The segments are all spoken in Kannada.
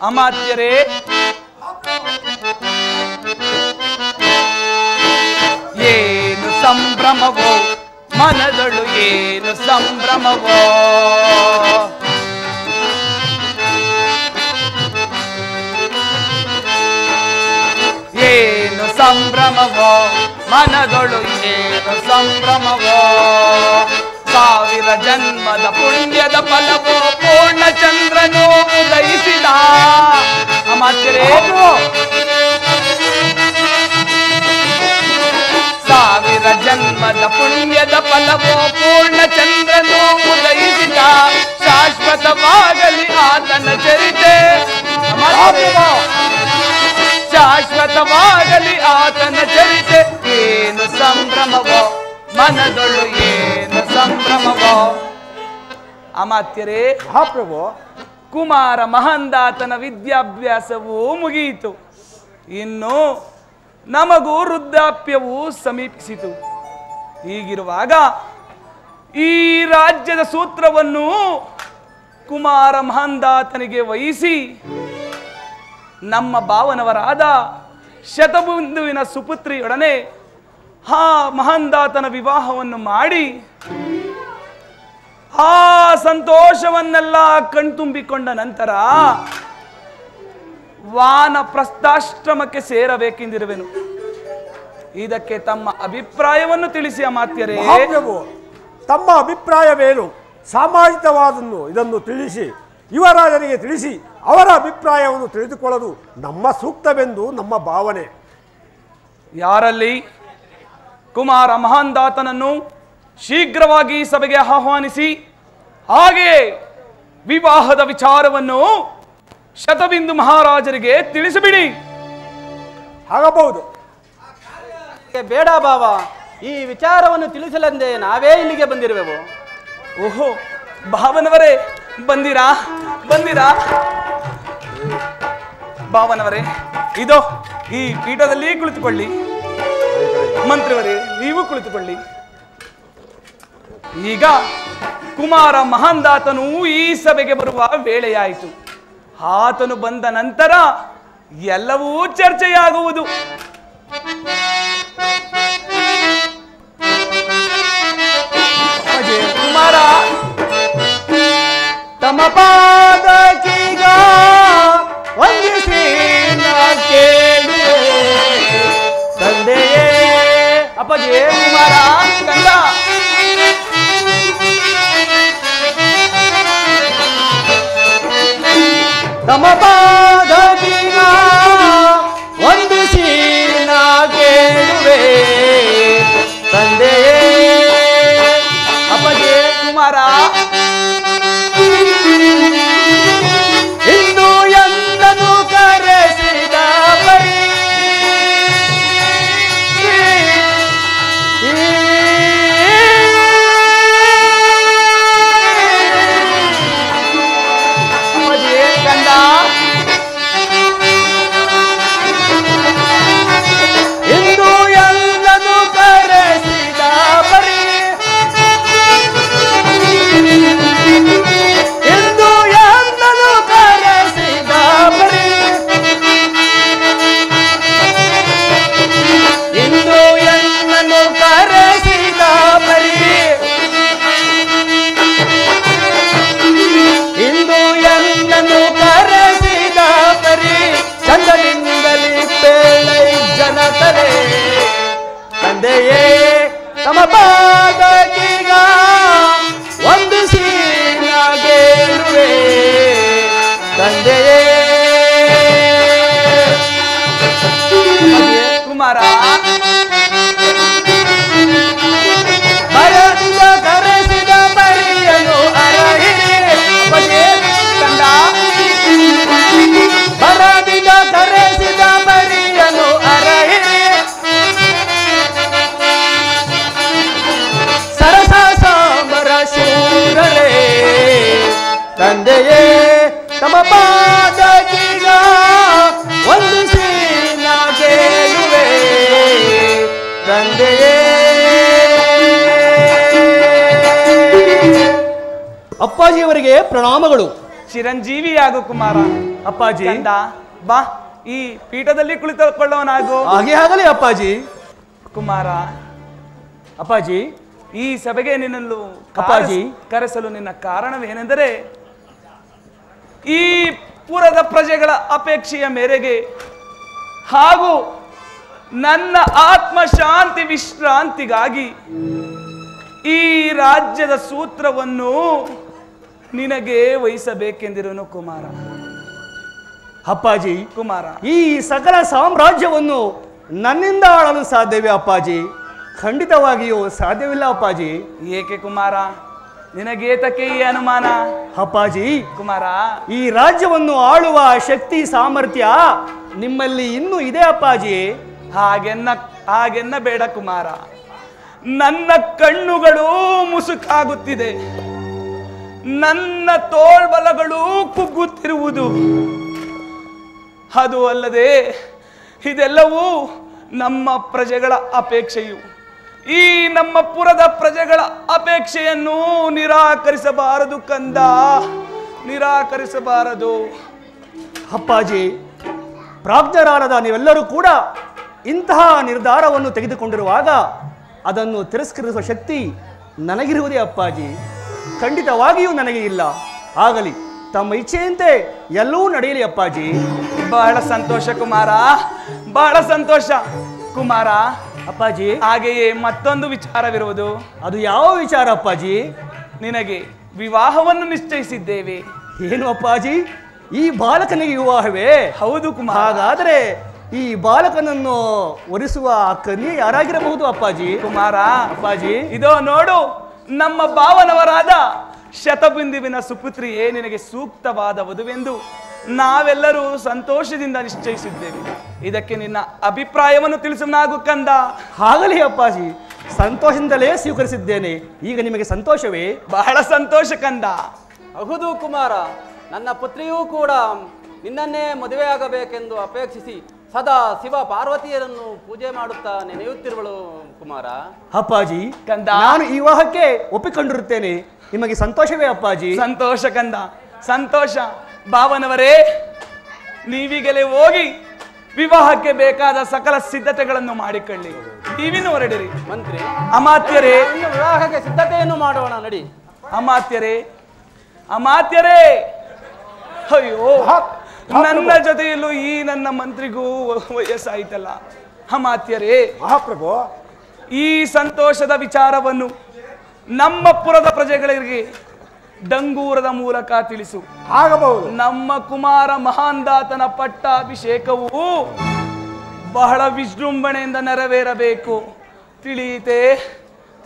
ಅಮಾತ್ಯರೇ, ಏನು ಸಂಭ್ರಮವೋ ಮನದೊಳು, ಏನು ಸಂಭ್ರಮವೋ. ಏನು ಸಂಭ್ರಮವೋ ಮನದೊಳು, ಏನು ಸಂಭ್ರಮವೋ. ಸಾವಿರ ಜನ್ಮದ ಪುಣ್ಯದ ಫಲವೋ ಪೂರ್ಣ ಚಂದ್ರನು ಉದಯಿಸಿದ. ಅಮಾತ್ಯರೇ, ಸಾವಿರ ಜನ್ಮದ ಪುಣ್ಯದ ಫಲವೋ ಪೂರ್ಣ ಚಂದ್ರನು ಉದಯಿಸಿದ. ಶಾಶ್ವತವಾಗಲಿ ಆತನ ಚರಿತೆ, ಶಾಶ್ವತವಾಗಲಿ ಆತನ ಚರಿತೆ. ಏನು ಸಂಭ್ರಮವೋ ಮನದೊಳು, ಏನು ಸಂಭ್ರಮವೋ. ಅಮಾತ್ಯರೇ, ಮಹಾಪ್ರಭು, ಕುಮಾರ ಮಹಂದಾತನ ವಿದ್ಯಾಭ್ಯಾಸವೂ ಮುಗಿಯಿತು. ಇನ್ನು ನಮಗೂ ವೃದ್ಧಾಪ್ಯವೂ ಸಮೀಪಿಸಿತು. ಹೀಗಿರುವಾಗ ಈ ರಾಜ್ಯದ ಸೂತ್ರವನ್ನು ಕುಮಾರ ಮಹಂದಾತನಿಗೆ ವಹಿಸಿ ನಮ್ಮ ಭಾವನವರಾದ ಶತಬಿಂದುವಿನ ಸುಪುತ್ರಿಯೊಡನೆ ಆ ಮಹಂದಾತನ ವಿವಾಹವನ್ನು ಮಾಡಿ ಆ ಸಂತೋಷವನ್ನೆಲ್ಲ ಕಣ್ತುಂಬಿಕೊಂಡ ನಂತರ ವಾನಪ್ರಸ್ಥಾಶ್ರಮಕ್ಕೆ ಸೇರಬೇಕೆಂದಿರುವೆನು. ಇದಕ್ಕೆ ತಮ್ಮ ಅಭಿಪ್ರಾಯವನ್ನು ತಿಳಿಸಿ ಅಮಾತ್ಯರೇ. ಮಹಾಪ್ರಭು, ತಮ್ಮ ಅಭಿಪ್ರಾಯವೇನು? ಸಾಮಾಜಿಕವಾದನ್ನು ಇದನ್ನು ತಿಳಿಸಿ ಯುವರಾಜರಿಗೆ ತಿಳಿಸಿ ಅವರ ಅಭಿಪ್ರಾಯವನ್ನು ತಿಳಿದುಕೊಳ್ಳಲು ನಮ್ಮ ಸೂಕ್ತವೆಂದು ನಮ್ಮ ಭಾವನೆ. ಯಾರಲ್ಲಿ ಕುಮಾರ ಮಹಂದಾತನನ್ನು ಶೀಘ್ರವಾಗಿ ಸಭೆಗೆ ಆಹ್ವಾನಿಸಿ ಹಾಗೆಯೇ ವಿವಾಹದ ವಿಚಾರವನ್ನು ಶತಬಿಂದು ಮಹಾರಾಜರಿಗೆ ತಿಳಿಸಿಬಿಡಿ. ಆಗಬಹುದು. ಬೇಡ ಬಾವ, ಈ ವಿಚಾರವನ್ನು ತಿಳಿಸಲೆಂದೇ ನಾವೇ ಇಲ್ಲಿಗೆ ಬಂದಿರುವೆವು. ಓಹೋ, ಭಾವನವರೇ ಬಂದಿರಾ ಬಂದಿರಾ? ಭಾವನವರೇ, ಇದೋ ಈ ಪೀಠದಲ್ಲಿ ಕುಳಿತುಕೊಳ್ಳಿ. ಮಂತ್ರಿವರೇ, ನೀವು ಕುಳಿತುಕೊಳ್ಳಿ. ಈಗ ಕುಮಾರ ಮಹಂದಾತನು ಈ ಸಭೆಗೆ ಬರುವ ವೇಳೆಯಾಯಿತು. ಆತನು ಬಂದ ನಂತರ ಎಲ್ಲವೂ ಚರ್ಚೆಯಾಗುವುದು. ಕುಮಾರ, ತಮ್ಮ ಪಾದಕೀಗ ವಂದಿಸಿ ಕೇಳುವೆ ತಂದೆಯೇ. ಅಪ್ಪಾಜಿ, ಕುಮಾರ ಕಂದ, ತಮ್ಮ ಪಾದಕೀಗ ವಂದಿಸಿ ಕೇಳುವೆ ತಂದೆಯೇ. ಅಪ್ಪಾಜಿ, ಕುಮಾರ ಇಂದು ಎಂದನು ಕರೆಸಿದ ಬರೀ ಕಂದ, ಇಂದು ಎಂದನು ಕರೆಸಿದ ಬರೀ ಇಂದು ಎಂದನು ಕರೆಸಿದ ಬರೀ ಇಂದು ಎಂದನು ಕರೆಸಿದ ಬರೀ ಇಂದು ಎಂದನು ಕರೆಸಿದ ಬರೀ ಚಂದನಿಂದಲಿ ಪೇಳೈ ಜನತರೆ ತಂದೆಯೇ. ತಮ್ಮ ಪಾದಕೀಗ ವಂದಿಸಿ ಕೇಳುವೆ ತಂದೆಯೇ. ಕುಮಾರ, ಬರದಿಂದ ಕರೆಸಿದ ಬರಿಯನು ಅರಹಿರಿ ಕಂದ, ಬರದಿಂದ ಕರೆಸಿದ ಬರಿಯನು ಅರಹಿರಿ ಸರಸ ಸಾಮರ ಶೂರರೇ ತಂದೆಯೇ. ತಮ್ಮ ಪಾದಕೀಗ ವಂದಿಸಿ ಕೇಳುವೆ ತಂದೆಯೇ. ಅಪ್ಪಾಜಿಯವರಿಗೆ ಪ್ರಣಾಮಗಳು. ಚಿರಂಜೀವಿಯಾಗು ಕುಮಾರ. ಅಪ್ಪಾಜಿ. ಕಂದ ಬಾ, ಈ ಪೀಠದಲ್ಲಿ ಕುಳಿತುಕೊಳ್ಳೋನಾಗು. ಹಾಗೆ ಆಗಲಿ ಅಪ್ಪಾಜಿ. ಕುಮಾರ, ಅಪ್ಪಾಜಿ, ಈ ಸಭೆಗೆ ನಿನ್ನನ್ನು ಅಪ್ಪಾಜಿ. ಕರೆಸಲು ನಿನ್ನ ಕಾರಣವೇನೆಂದರೆ, ಈ ಪುರದ ಪ್ರಜೆಗಳ ಅಪೇಕ್ಷೆಯ ಮೇರೆಗೆ ಹಾಗೂ ನನ್ನ ಆತ್ಮ ಶಾಂತಿ ವಿಶ್ರಾಂತಿಗಾಗಿ ಈ ರಾಜ್ಯದ ಸೂತ್ರವನ್ನು ನಿನಗೆ ವಹಿಸಬೇಕೆಂದಿರುವನು ಕುಮಾರ. ಅಪ್ಪಾಜಿ, ಕುಮಾರ, ಈ ಸಕಲ ಸಾಮ್ರಾಜ್ಯವನ್ನು ನನ್ನಿಂದ ಆಳಲು ಸಾಧ್ಯವೇ ಅಪ್ಪಾಜಿ? ಖಂಡಿತವಾಗಿಯೂ ಸಾಧ್ಯವಿಲ್ಲ ಅಪ್ಪಾಜಿ. ಏಕೆ ಕುಮಾರ, ನಿನಗೇತಕ್ಕೆ ಈ ಅನುಮಾನ? ಅಪ್ಪಾಜಿ, ಕುಮಾರ, ಈ ರಾಜ್ಯವನ್ನು ಆಳುವ ಶಕ್ತಿ ಸಾಮರ್ಥ್ಯ ನಿಮ್ಮಲ್ಲಿ ಇನ್ನೂ ಇದೆ ಅಪ್ಪಾಜಿ. ಹಾಗೆನ್ನ ಬೇಡ ಕುಮಾರ. ನನ್ನ ಕಣ್ಣುಗಳು ಮುಸುಕಾಗುತ್ತಿದೆ, ನನ್ನ ತೋಳ್ಬಲಗಳು ಕುಗ್ಗುತ್ತಿರುವುದು. ಅದು ಅಲ್ಲದೆ ಇದೆಲ್ಲವೂ ನಮ್ಮ ಪ್ರಜೆಗಳ ಅಪೇಕ್ಷೆಯು. ಈ ನಮ್ಮ ಪುರದ ಪ್ರಜೆಗಳ ಅಪೇಕ್ಷೆಯನ್ನು ನಿರಾಕರಿಸಬಾರದು ಕಂದ, ನಿರಾಕರಿಸಬಾರದು. ಅಪ್ಪಾಜಿ, ಪ್ರಾಜ್ಞರಾದ ನೀವೆಲ್ಲರೂ ಕೂಡ ಇಂತಹ ನಿರ್ಧಾರವನ್ನು ತೆಗೆದುಕೊಂಡಿರುವಾಗ ಅದನ್ನು ತಿರಸ್ಕರಿಸುವ ಶಕ್ತಿ ನನಗಿರುವುದೇ ಅಪ್ಪಾಜಿ. ಖಂಡಿತವಾಗಿಯೂ ನನಗೆ ಇಲ್ಲ. ಆಗಲಿ, ತಮ್ಮ ಇಚ್ಛೆಯಂತೆ ಎಲ್ಲವೂ ನಡೆಯಲಿ ಅಪ್ಪಾಜಿ. ಬಹಳ ಸಂತೋಷ ಕುಮಾರ, ಬಹಳ ಸಂತೋಷ ಕುಮಾರ. ಅಪ್ಪಾಜಿ, ಹಾಗೆಯೇ ಮತ್ತೊಂದು ವಿಚಾರವಿರುವುದು. ಅದು ಯಾವ ವಿಚಾರ ಅಪ್ಪಾಜಿ? ನಿನಗೆ ವಿವಾಹವನ್ನು ನಿಶ್ಚಯಿಸಿದ್ದೇವೆ. ಏನು ಅಪ್ಪಾಜಿ, ಈ ಬಾಲಕನಿಗೆ ವಿವಾಹವೇ? ಹೌದು ಕುಮಾರ. ಹಾಗಾದರೆ ಈ ಬಾಲಕನನ್ನು ಒರಿಸುವ ಕನ್ಯೆ ಯಾರಾಗಿರಬಹುದು ಅಪ್ಪಾಜಿ? ಕುಮಾರ, ಅಪ್ಪಾಜಿ, ಇದೋ ನೋಡು, ನಮ್ಮ ಭಾವನವರಾದ ಶತಬಿಂದುವಿನ ಸುಪುತ್ರಿಯೇ ನಿನಗೆ ಸೂಕ್ತವಾದ ವಧುವೆಂದು ನಾವೆಲ್ಲರೂ ಸಂತೋಷದಿಂದ ನಿಶ್ಚಯಿಸಿದ್ದೇವೆ. ಇದಕ್ಕೆ ನಿನ್ನ ಅಭಿಪ್ರಾಯವನ್ನು ತಿಳಿಸುವನಾಗು ಕಂದ. ಆಗಲಿ ಅಪ್ಪಾಜಿ, ಸಂತೋಷದಿಂದಲೇ ಸ್ವೀಕರಿಸಿದ್ದೇನೆ. ಈಗ ನಿಮಗೆ ಸಂತೋಷವೇ? ಬಹಳ ಸಂತೋಷ ಕಂದ. ಹೌದು ಕುಮಾರ, ನನ್ನ ಪುತ್ರಿಯೂ ಕೂಡ ನಿನ್ನನ್ನೇ ಮದುವೆಯಾಗಬೇಕೆಂದು ಅಪೇಕ್ಷಿಸಿ ಸದಾ ಶಿವ ಪಾರ್ವತಿಯರನ್ನು ಪೂಜೆ ಮಾಡುತ್ತಾ ನೆನೆಯುತ್ತಿರುವಳು ಕುಮಾರ. ಅಪ್ಪಾಜಿ, ಕಂದ, ನಾನು ಈ ವಿವಾಹಕ್ಕೆ ಒಪ್ಪಿಕೊಂಡಿರುತ್ತೇನೆ. ನಿಮಗೆ ಸಂತೋಷವೇ ಅಪ್ಪಾಜಿ? ಸಂತೋಷ ಕಂದ, ಸಂತೋಷ. ಭಾವನವರೇ, ನೀವೀಗಲೇ ಹೋಗಿ ವಿವಾಹಕ್ಕೆ ಬೇಕಾದ ಸಕಲ ಸಿದ್ಧತೆಗಳನ್ನು ಮಾಡಿಕೊಳ್ಳಿ. ನೀವಿನ್ನು ಹೊರಡಿರಿ. ಮಂತ್ರಿ, ಅಮಾತ್ಯರೇ, ಇನ್ನು ವಿವಾಹಕ್ಕೆ ಸಿದ್ಧತೆಯನ್ನು ಮಾಡೋಣ, ನಡಿ. ಅಮಾತ್ಯರೇ, ಅಮಾತ್ಯರೇ, ಅಯ್ಯೋ, ನನ್ನ ಜೊತೆಯಲ್ಲೂ ಈ ನನ್ನ ಮಂತ್ರಿಗೂ ವಯಸ್ಸಾಯ್ತಲ್ಲ. ಅಮಾತ್ಯರೇ, ಮಹಾಪ್ರಭು, ಈ ಸಂತೋಷದ ವಿಚಾರವನ್ನು ನಮ್ಮ ಪುರದ ಪ್ರಜೆಗಳಿಗೆ ಡಂಗೂರದ ಮೂಲಕ ತಿಳಿಸು. ಆಗಬಹುದು. ನಮ್ಮ ಕುಮಾರ ಮಹಾಂದಾತನ ಪಟ್ಟಾಭಿಷೇಕವು ಬಹಳ ವಿಜೃಂಭಣೆಯಿಂದ ನೆರವೇರಬೇಕು. ತಿಳಿಯಿತೆ,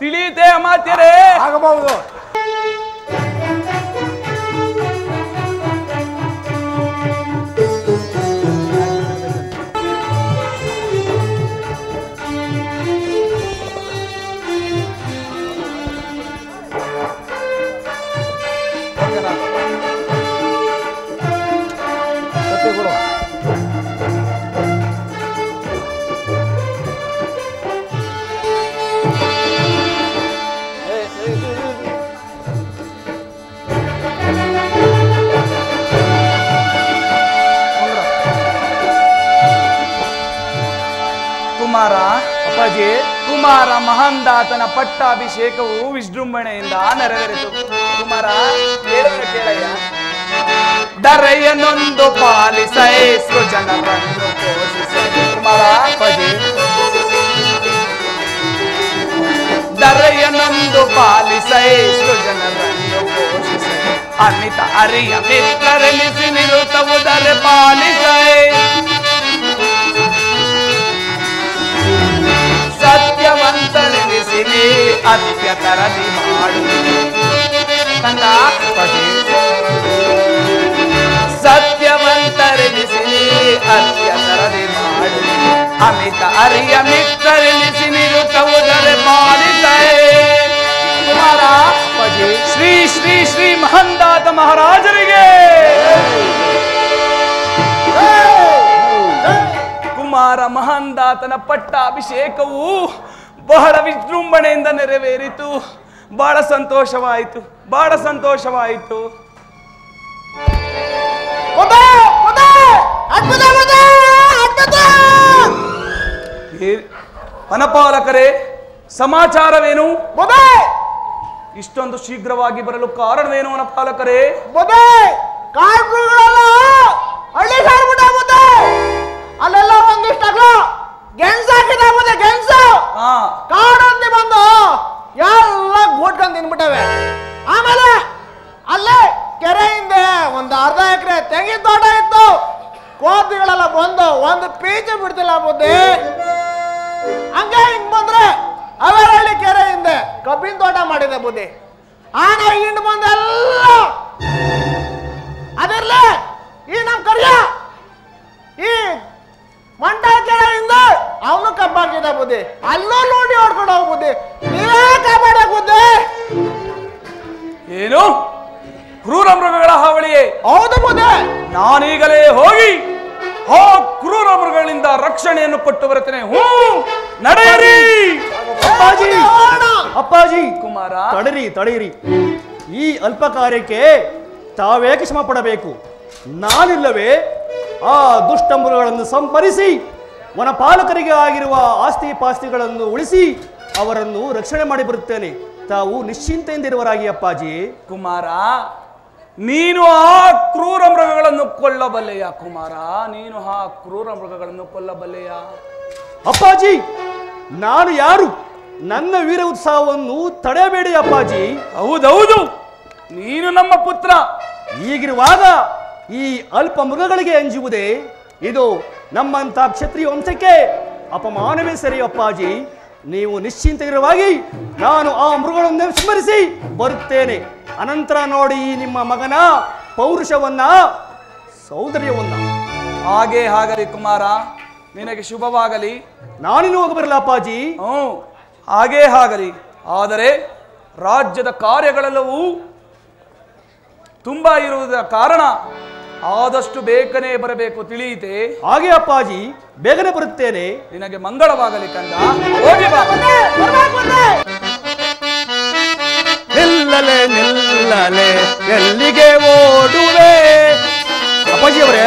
ತಿಳಿಯಿತೆ ಅಮಾತ್ಯರೇ? ಆಗಬಹುದು. ಕುಮಾರ, ಅಪ್ಪಾಜಿ, ಕುಮಾರ ಮಹಾಂದಾತನ ಪಟ್ಟಾಭಿಷೇಕವು ವಿಜೃಂಭಣೆಯಿಂದ ನೆರವೇರಿತು. ಕುಮಾರ, ಹೇಳುವ ಕೇಳಯ್ಯ. ದರೆಯನೊಂದು ಪಾಲಿಸೈ ಸೃಜನರನ್ನು ಪೋಷಿಸೈ. ಕುಮಾರ, ಅಪ್ಪಾಜಿ, ದರೆಯನೊಂದು ಪಾಲಿಸೈ ಸೃಜನರನ್ನು ಪೋಷಿಸೈ. ಅಮಿತ ಅರಿಯ ಮಿತ್ರರೆನಿಸಿ ನಿರುತವುದರೆ ಪಾಲಿಸೈ. ಸತ್ಯವಂತನೆನಿಸಿ ಅತ್ಯತರದಿ ಮಾಡು ಕಂದ. ಸತ್ಯವಂತರೆನಿಸಿ ಅತ್ಯತರದಿ ಮಾಡು. ಅಮಿತ ಅರಿಯ ಮಿತ್ರರೆನಿಸಿ ನಿರುತವುದರೆ ಪಾಲಿಸೈ. ಕುಮಾರ, ಶ್ರೀ ಶ್ರೀ ಶ್ರೀ ಮಹಂದಾತ ಮಹಾರಾಜರಿಗೆ ಕುಮಾರ ಮಹಾಂದಾತನ ಪಟ್ಟಾಭಿಷೇಕವು ಬಹಳ ವಿಜೃಂಭಣೆಯಿಂದ ನೆರವೇರಿತು. ಬಹಳ ಸಂತೋಷವಾಯಿತು, ಬಹಳ ಸಂತೋಷವಾಯಿತು. ವನಪಾಲಕರೇ, ಸಮಾಚಾರವೇನು? ಬುದ್ಧಿ ಇಷ್ಟೊಂದು ಶೀಘ್ರವಾಗಿ ಬರಲು ಕಾರಣವೇನು ವನಪಾಲಕರೇ? ಬುದ್ಧಿ ಕಾಡ್ಮೃಗಗಳೆಲ್ಲ ಹಳ್ಳಿ ಸಾಡ್ಬಿಟ್ಟ ಬುದ್ಧಿ. ಅಲ್ಲೆಲ್ಲ ಒಂದಿಷ್ಟಾಗ್ಲು ಗೆಣಸು ಹಾಕಿದ ಬುದ್ಧಿ, ಗೆಣಸು ಹಾ, ಕಾಡಂದಿ ಬಂದು ಎಲ್ಲ ಗೋಟ್ಕೊಂಡು ತಿನ್ಬಿಟ್ಟವೆ. ಆಮೇಲೆ ಅಲ್ಲೇ ಕೆರೆ ಹಿಂದೆ ಒಂದು ಅರ್ಧ ಎಕರೆ ತೆಂಗಿನ ತೋಟ ಇತ್ತು. ಕೋತಿಗಳೆಲ್ಲ ಬಂದು ಒಂದು ಪೀಚು ಬಿಡ್ತಿಲ್ಲ ಬುದ್ಧಿ. ಹಂಗೆ ಹಿಂಗ್ ಬಂದ್ರೆ ಅವರಳ್ಳಿ ಕೆರೆ ಹಿಂದೆ ಕಬ್ಬಿನ ತೋಟ ಮಾಡಿದೆ ಬುದ್ಧಿ. ಆಗ ಹಿಂಡ್ ಬಂದೆಲ್ಲ ಅದರ್ಲೆ ಈ ನಮ್ ಕರಿಯ ಈ ಮಂಟ ಕೆರೆಯಿಂದ ಅವನು ಕಬ್ಬಾಕಿದ ಬುದ್ಧಿ. ಅಲ್ಲೂ ನೋಡಿ ಹೊಡ್ಕೊಂಡು ಹೋಗ್ ಬುದ್ಧಿ. ನೀವೇ ಕಾಪಾಡ ಬುದ್ಧಿ. ಏನು ಕ್ರೂರ ಮೃಗಗಳ ಹಾವಳಿಯೇ? ಹೌದು ಬುದ್ಧಿ. ನಾನೀಗಲೇ ಹೋಗಿ ಆ ಕ್ರೂರ ಮೃಗಗಳಿಂದ ರಕ್ಷಣೆಯನ್ನು ಕೊಟ್ಟು ಬರುತ್ತೇನೆ. ನಡೆಯಿರಿ ಅಪ್ಪಾಜಿ, ಅಪ್ಪಾಜಿ, ಕುಮಾರ. ತಡೀರಿ. ಈ ಅಲ್ಪ ಕಾರ್ಯಕ್ಕೆ ತಾವೇಕೆ ಶ್ರಮ ಪಡಬೇಕು? ನಾನಿಲ್ಲವೇ ಆ ದುಷ್ಟ ಮೃಗಗಳನ್ನು ಸಂಪರಿಸಿ ವನಪಾಲಕರಿಗೆ ಆಗಿರುವ ಆಸ್ತಿ ಪಾಸ್ತಿಗಳನ್ನು ಉಳಿಸಿ ಅವರನ್ನು ರಕ್ಷಣೆ ಮಾಡಿ ಬರುತ್ತೇನೆ. ತಾವು ನಿಶ್ಚಿಂತೆಯಿಂದಿರುವರಾಗಿ ಅಪ್ಪಾಜಿ. ಕುಮಾರ, ನೀನು ಆ ಕ್ರೂರ ಮೃಗಗಳನ್ನು ಕೊಲ್ಲಬಲ್ಲೆಯ? ಕುಮಾರ, ನೀನು ಆ ಕ್ರೂರ ಮೃಗಗಳನ್ನು ಕೊಲ್ಲಬಲ್ಲೆಯ? ಅಪ್ಪಾಜಿ, ನಾನು ಯಾರು? ನನ್ನ ವೀರ ಉತ್ಸಾಹವನ್ನು ತಡೆಯಬೇಡಿ ಅಪ್ಪಾಜಿ. ಹೌದೌದು, ನೀನು ನಮ್ಮ ಪುತ್ರ. ಹೀಗಿರುವಾಗ ಈ ಅಲ್ಪ ಮೃಗಗಳಿಗೆ ಅಂಜುವುದೇ? ಇದು ನಮ್ಮಂತ ಕ್ಷತ್ರಿಯ ವಂಶಕ್ಕೆ ಅಪಮಾನವೇ ಸರಿ ಅಪ್ಪಾಜಿ. ನೀವು ನಿಶ್ಚಿಂತವಾಗಿ ನಾನು ಆ ಮೃಗಗಳನ್ನು ಸ್ಮರಿಸಿ ಬರುತ್ತೇನೆ. ಅನಂತರ ನೋಡಿ ನಿಮ್ಮ ಮಗನ ಪೌರುಷವನ್ನ, ಸೌಂದರ್ಯವನ್ನ. ಹಾಗೆ ಆಗಲಿ ಕುಮಾರ, ನಿನಗೆ ಶುಭವಾಗಲಿ. ನಾನಿನ್ನು ಹೋಗಬರಲ್ಲ ಅಪ್ಪಾಜಿ. ಹಾಗೇ ಆಗಲಿ. ಆದರೆ ರಾಜ್ಯದ ಕಾರ್ಯಗಳೆಲ್ಲವೂ ತುಂಬಾ ಇರುವುದರ ಕಾರಣ ಆದಷ್ಟು ಬೇಗನೆ ಬರಬೇಕು, ತಿಳಿಯಿತೆ? ಹಾಗೆ ಅಪ್ಪಾಜಿ, ಬೇಗನೆ ಬರುತ್ತೇನೆ. ನಿನಗೆ ಮಂಗಳವಾಗಲಿ ಕಂದ. ಹೋಗಿ ಬಾ. ನಿಲ್ಲಲೆ ಎಲ್ಲಿಗೆ ಓಡುವೆ? ಅಪ್ಪಾಜಿ ಅವರೇ,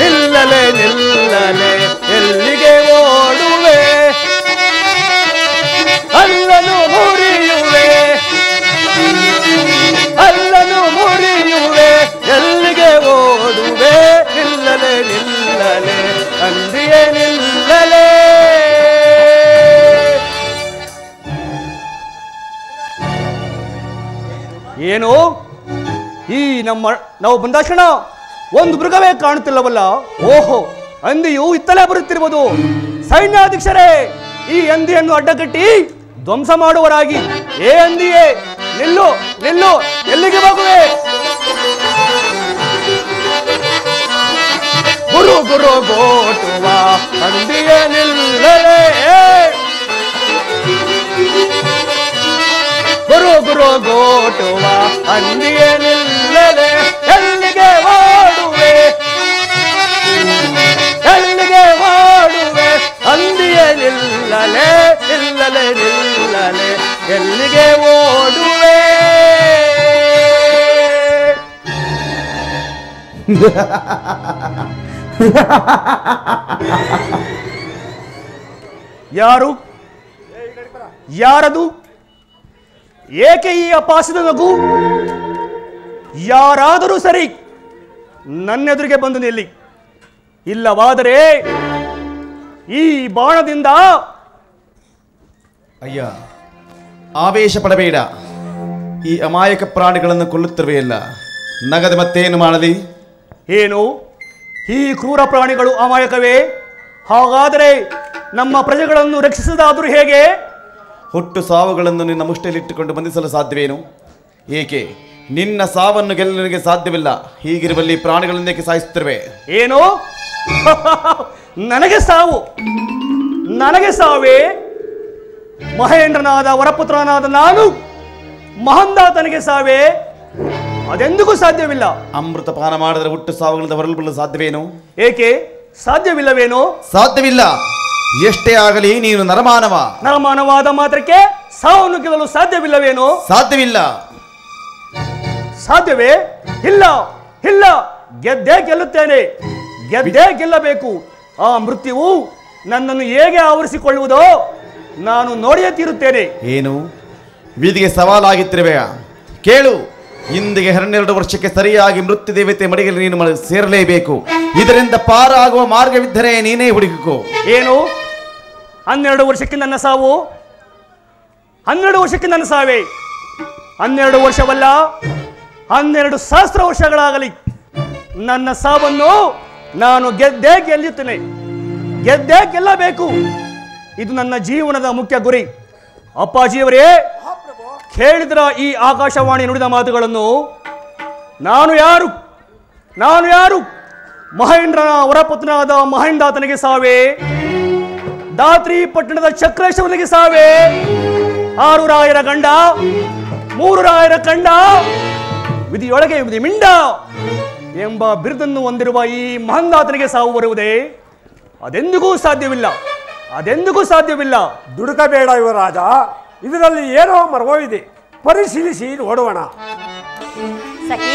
ನಿಲ್ಲಲೆ ಎಲ್ಲಿಗೆ ಓಡುವೆ? ಅಲ್ಲನು ಮುರಿಯುವೆ ಎಲ್ಲಿಗೆ ಓಡುವೆ? ನಿಲ್ಲಲೆ ಅಂದಿಯೇ ನಿಲ್ಲಲೆ. ಏನು ಈ ನಾವು ಬಂದಾಕ್ಷಣ ಒಂದು ಮೃಗವೇ ಕಾಣುತ್ತಿಲ್ಲವಲ್ಲ? ಓಹೋ, ಹಂದಿಯು ಇತ್ತಲೇ ಬರುತ್ತಿರುವುದು. ಸೈನ್ಯಾಧೀಕ್ಷರೇ, ಈ ಹಂದಿಯನ್ನು ಅಡ್ಡಗಟ್ಟಿ ಧ್ವಂಸ ಮಾಡುವರಾಗಿ. ಏ ಹಂದಿಯೇ, ನಿಲ್ಲು, ಎಲ್ಲಿಗೆ ಹೋಗುವೆ? ಗುರು ಗೋಟುವ ಹಂದಿಯೇ ನಿಲ್ಲಲೇ. ಗುರು ಗೋಟುವ ಹಂದಿಯೇ ನಿಲ್ಲಲೆ. ಎಲ್ಲಿಗೆ ಓಡುವೆ ಹಂದಿಯೇ ನಿಲ್ಲಲೆ. ಎಲ್ಲಿಗೆ ಓಡುವೆ? ಯಾರದು? ಏಕೆ ಈ ಅಪಾಸದ ನಗು? ಯಾರಾದರೂ ಸರಿ, ನನ್ನೆದುರಿಗೆ ಬಂದು ನಿಲ್ಲಿ. ಇಲ್ಲವಾದರೆ ಈ ಬಾಣದಿಂದ. ಅಯ್ಯ, ಆವೇಶ ಪಡಬೇಡ. ಈ ಅಮಾಯಕ ಪ್ರಾಣಿಗಳನ್ನು ಕೊಲ್ಲುತ್ತಿರುವೆಯಲ್ಲ, ನಗದ ಮತ್ತೇನು ಮಾಡಲಿ? ಏನು, ಈ ಕ್ರೂರ ಪ್ರಾಣಿಗಳು ಅಮಾಯಕವೇ? ಹಾಗಾದರೆ ನಮ್ಮ ಪ್ರಜೆಗಳನ್ನು ರಕ್ಷಿಸದಾದರೂ ಹೇಗೆ? ಹುಟ್ಟು ಸಾವುಗಳನ್ನು ನಿನ್ನ ಮುಷ್ಟಿಯಲ್ಲಿಟ್ಟುಕೊಂಡು ಬಂಧಿಸಲು ಸಾಧ್ಯವೇನು? ಏಕೆ ನಿನ್ನ ಸಾವನ್ನು ಗೆಲ್ಲಲಿಕ್ಕೆ ಸಾಧ್ಯವಿಲ್ಲ. ಹೀಗಿರುವಲ್ಲಿ ಪ್ರಾಣಿಗಳನ್ನೇಕೆ ಸಾಯಿಸುತ್ತಿರುವೆ? ಏನು? ನನಗೆ ಸಾವೇ? ಮಹೇಂದ್ರನಾದ ವರಪುತ್ರನಾದ ನಾನು ಮಹಂದಾತನಿಗೆ ಸಾವೇ? ಅದೆಂದಿಗೂ ಸಾಧ್ಯವಿಲ್ಲ. ಅಮೃತ ಪಾನ ಮಾಡಿದರೆ ಹುಟ್ಟು ಸಾವುಗಳಿಂದ ಹೊರಬರಲು ಸಾಧ್ಯವೇನು? ಏಕೆ ಸಾಧ್ಯವಿಲ್ಲವೇನೋ? ಸಾಧ್ಯವಿಲ್ಲ. ಎಷ್ಟೇ ಆಗಲಿ ನೀನು ನರಮಾನವಾದ ಮಾತ್ರಕ್ಕೆ ಸಾವನ್ನು ಗೆಲ್ಲಲು ಸಾಧ್ಯವಿಲ್ಲವೇನೋ? ಸಾಧ್ಯವಿಲ್ಲ. ಸಾಧ್ಯವೇ? ಇಲ್ಲ, ಗೆದ್ದೇ ಗೆಲ್ಲುತ್ತೇನೆ. ಗೆಲ್ಲಬೇಕು. ಆ ಮೃತ್ಯುವು ನನ್ನನ್ನು ಹೇಗೆ ಆವರಿಸಿಕೊಳ್ಳುವುದೋ ನಾನು ನೋಡಿಯೇ ತೀರುತ್ತೇನೆ. ಏನು ವಿಧಿಗೆ ಸವಾಲಾಗಿತ್ತಿರುವೆಯ? ಕೇಳು, ಇಂದಿಗೆ 12 ವರ್ಷಕ್ಕೆ ಸರಿಯಾಗಿ ಮೃತ್ಯು ದೇವತೆ ಮಡಿಗೆ ನೀನು ಸೇರಲೇಬೇಕು. ಇದರಿಂದ ಪಾರಾಗುವ ಮಾರ್ಗವಿದ್ದರೆ ನೀನೇ ಹುಡುಕಿಕೋ. ಏನು 12 ವರ್ಷಕ್ಕೆ ನನ್ನ ಸಾವು? 12 ವರ್ಷಕ್ಕೆ ನನ್ನ ಸಾವೇ? 12 ವರ್ಷವಲ್ಲ, 12 ಸಹಸ್ರ ವರ್ಷಗಳಾಗಲಿ ನನ್ನ ಸಾವನ್ನು ನಾನು ಗೆದ್ದೇ ಗೆಲ್ಲುತ್ತೇನೆ, ಗೆದ್ದೇ ಗೆಲ್ಲಬೇಕು. ಇದು ನನ್ನ ಜೀವನದ ಮುಖ್ಯ ಗುರಿ. ಅಪ್ಪಾಜಿಯವರೇ, ಕೇಳಿದ್ರ ಈ ಆಕಾಶವಾಣಿ ನುಡಿದ ಮಾತುಗಳನ್ನು? ನಾನು ಯಾರು ಮಹೇಂದ್ರನ ಹೊರಪುತ್ರನಾದ ಮಹೇಂದಾತನಿಗೆ ಸಾವೇ? ದಾತ್ರಿ ಪಟ್ಟಣದ ಚಕ್ರೇಶ್ವರನಿಗೆ ಸಾವೇ? 6 ರಾಯರ ಗಂಡ, 3 ರಾಯರ ಕಂಡ, ವಿಧಿಯೊಳಗೆ ವಿಧಿ ಮಿಂಡ ಎಂಬ ಬಿರುದನ್ನು ಹೊಂದಿರುವ ಈ ಮಹಂದಾತನಿಗೆ ಸಾವು ಬರುವುದೇ? ಅದೆಂದಿಗೂ ಸಾಧ್ಯವಿಲ್ಲ, ಅದೆಂದಿಗೂ ಸಾಧ್ಯವಿಲ್ಲ. ದುಡುಕಬೇಡ ಯುವರಾಜ, ಇದರಲ್ಲಿ ಏನೋ ಮರ್ವವಿದೆ, ಪರಿಶೀಲಿಸಿ ನೋಡೋಣ. ಸಖಿ,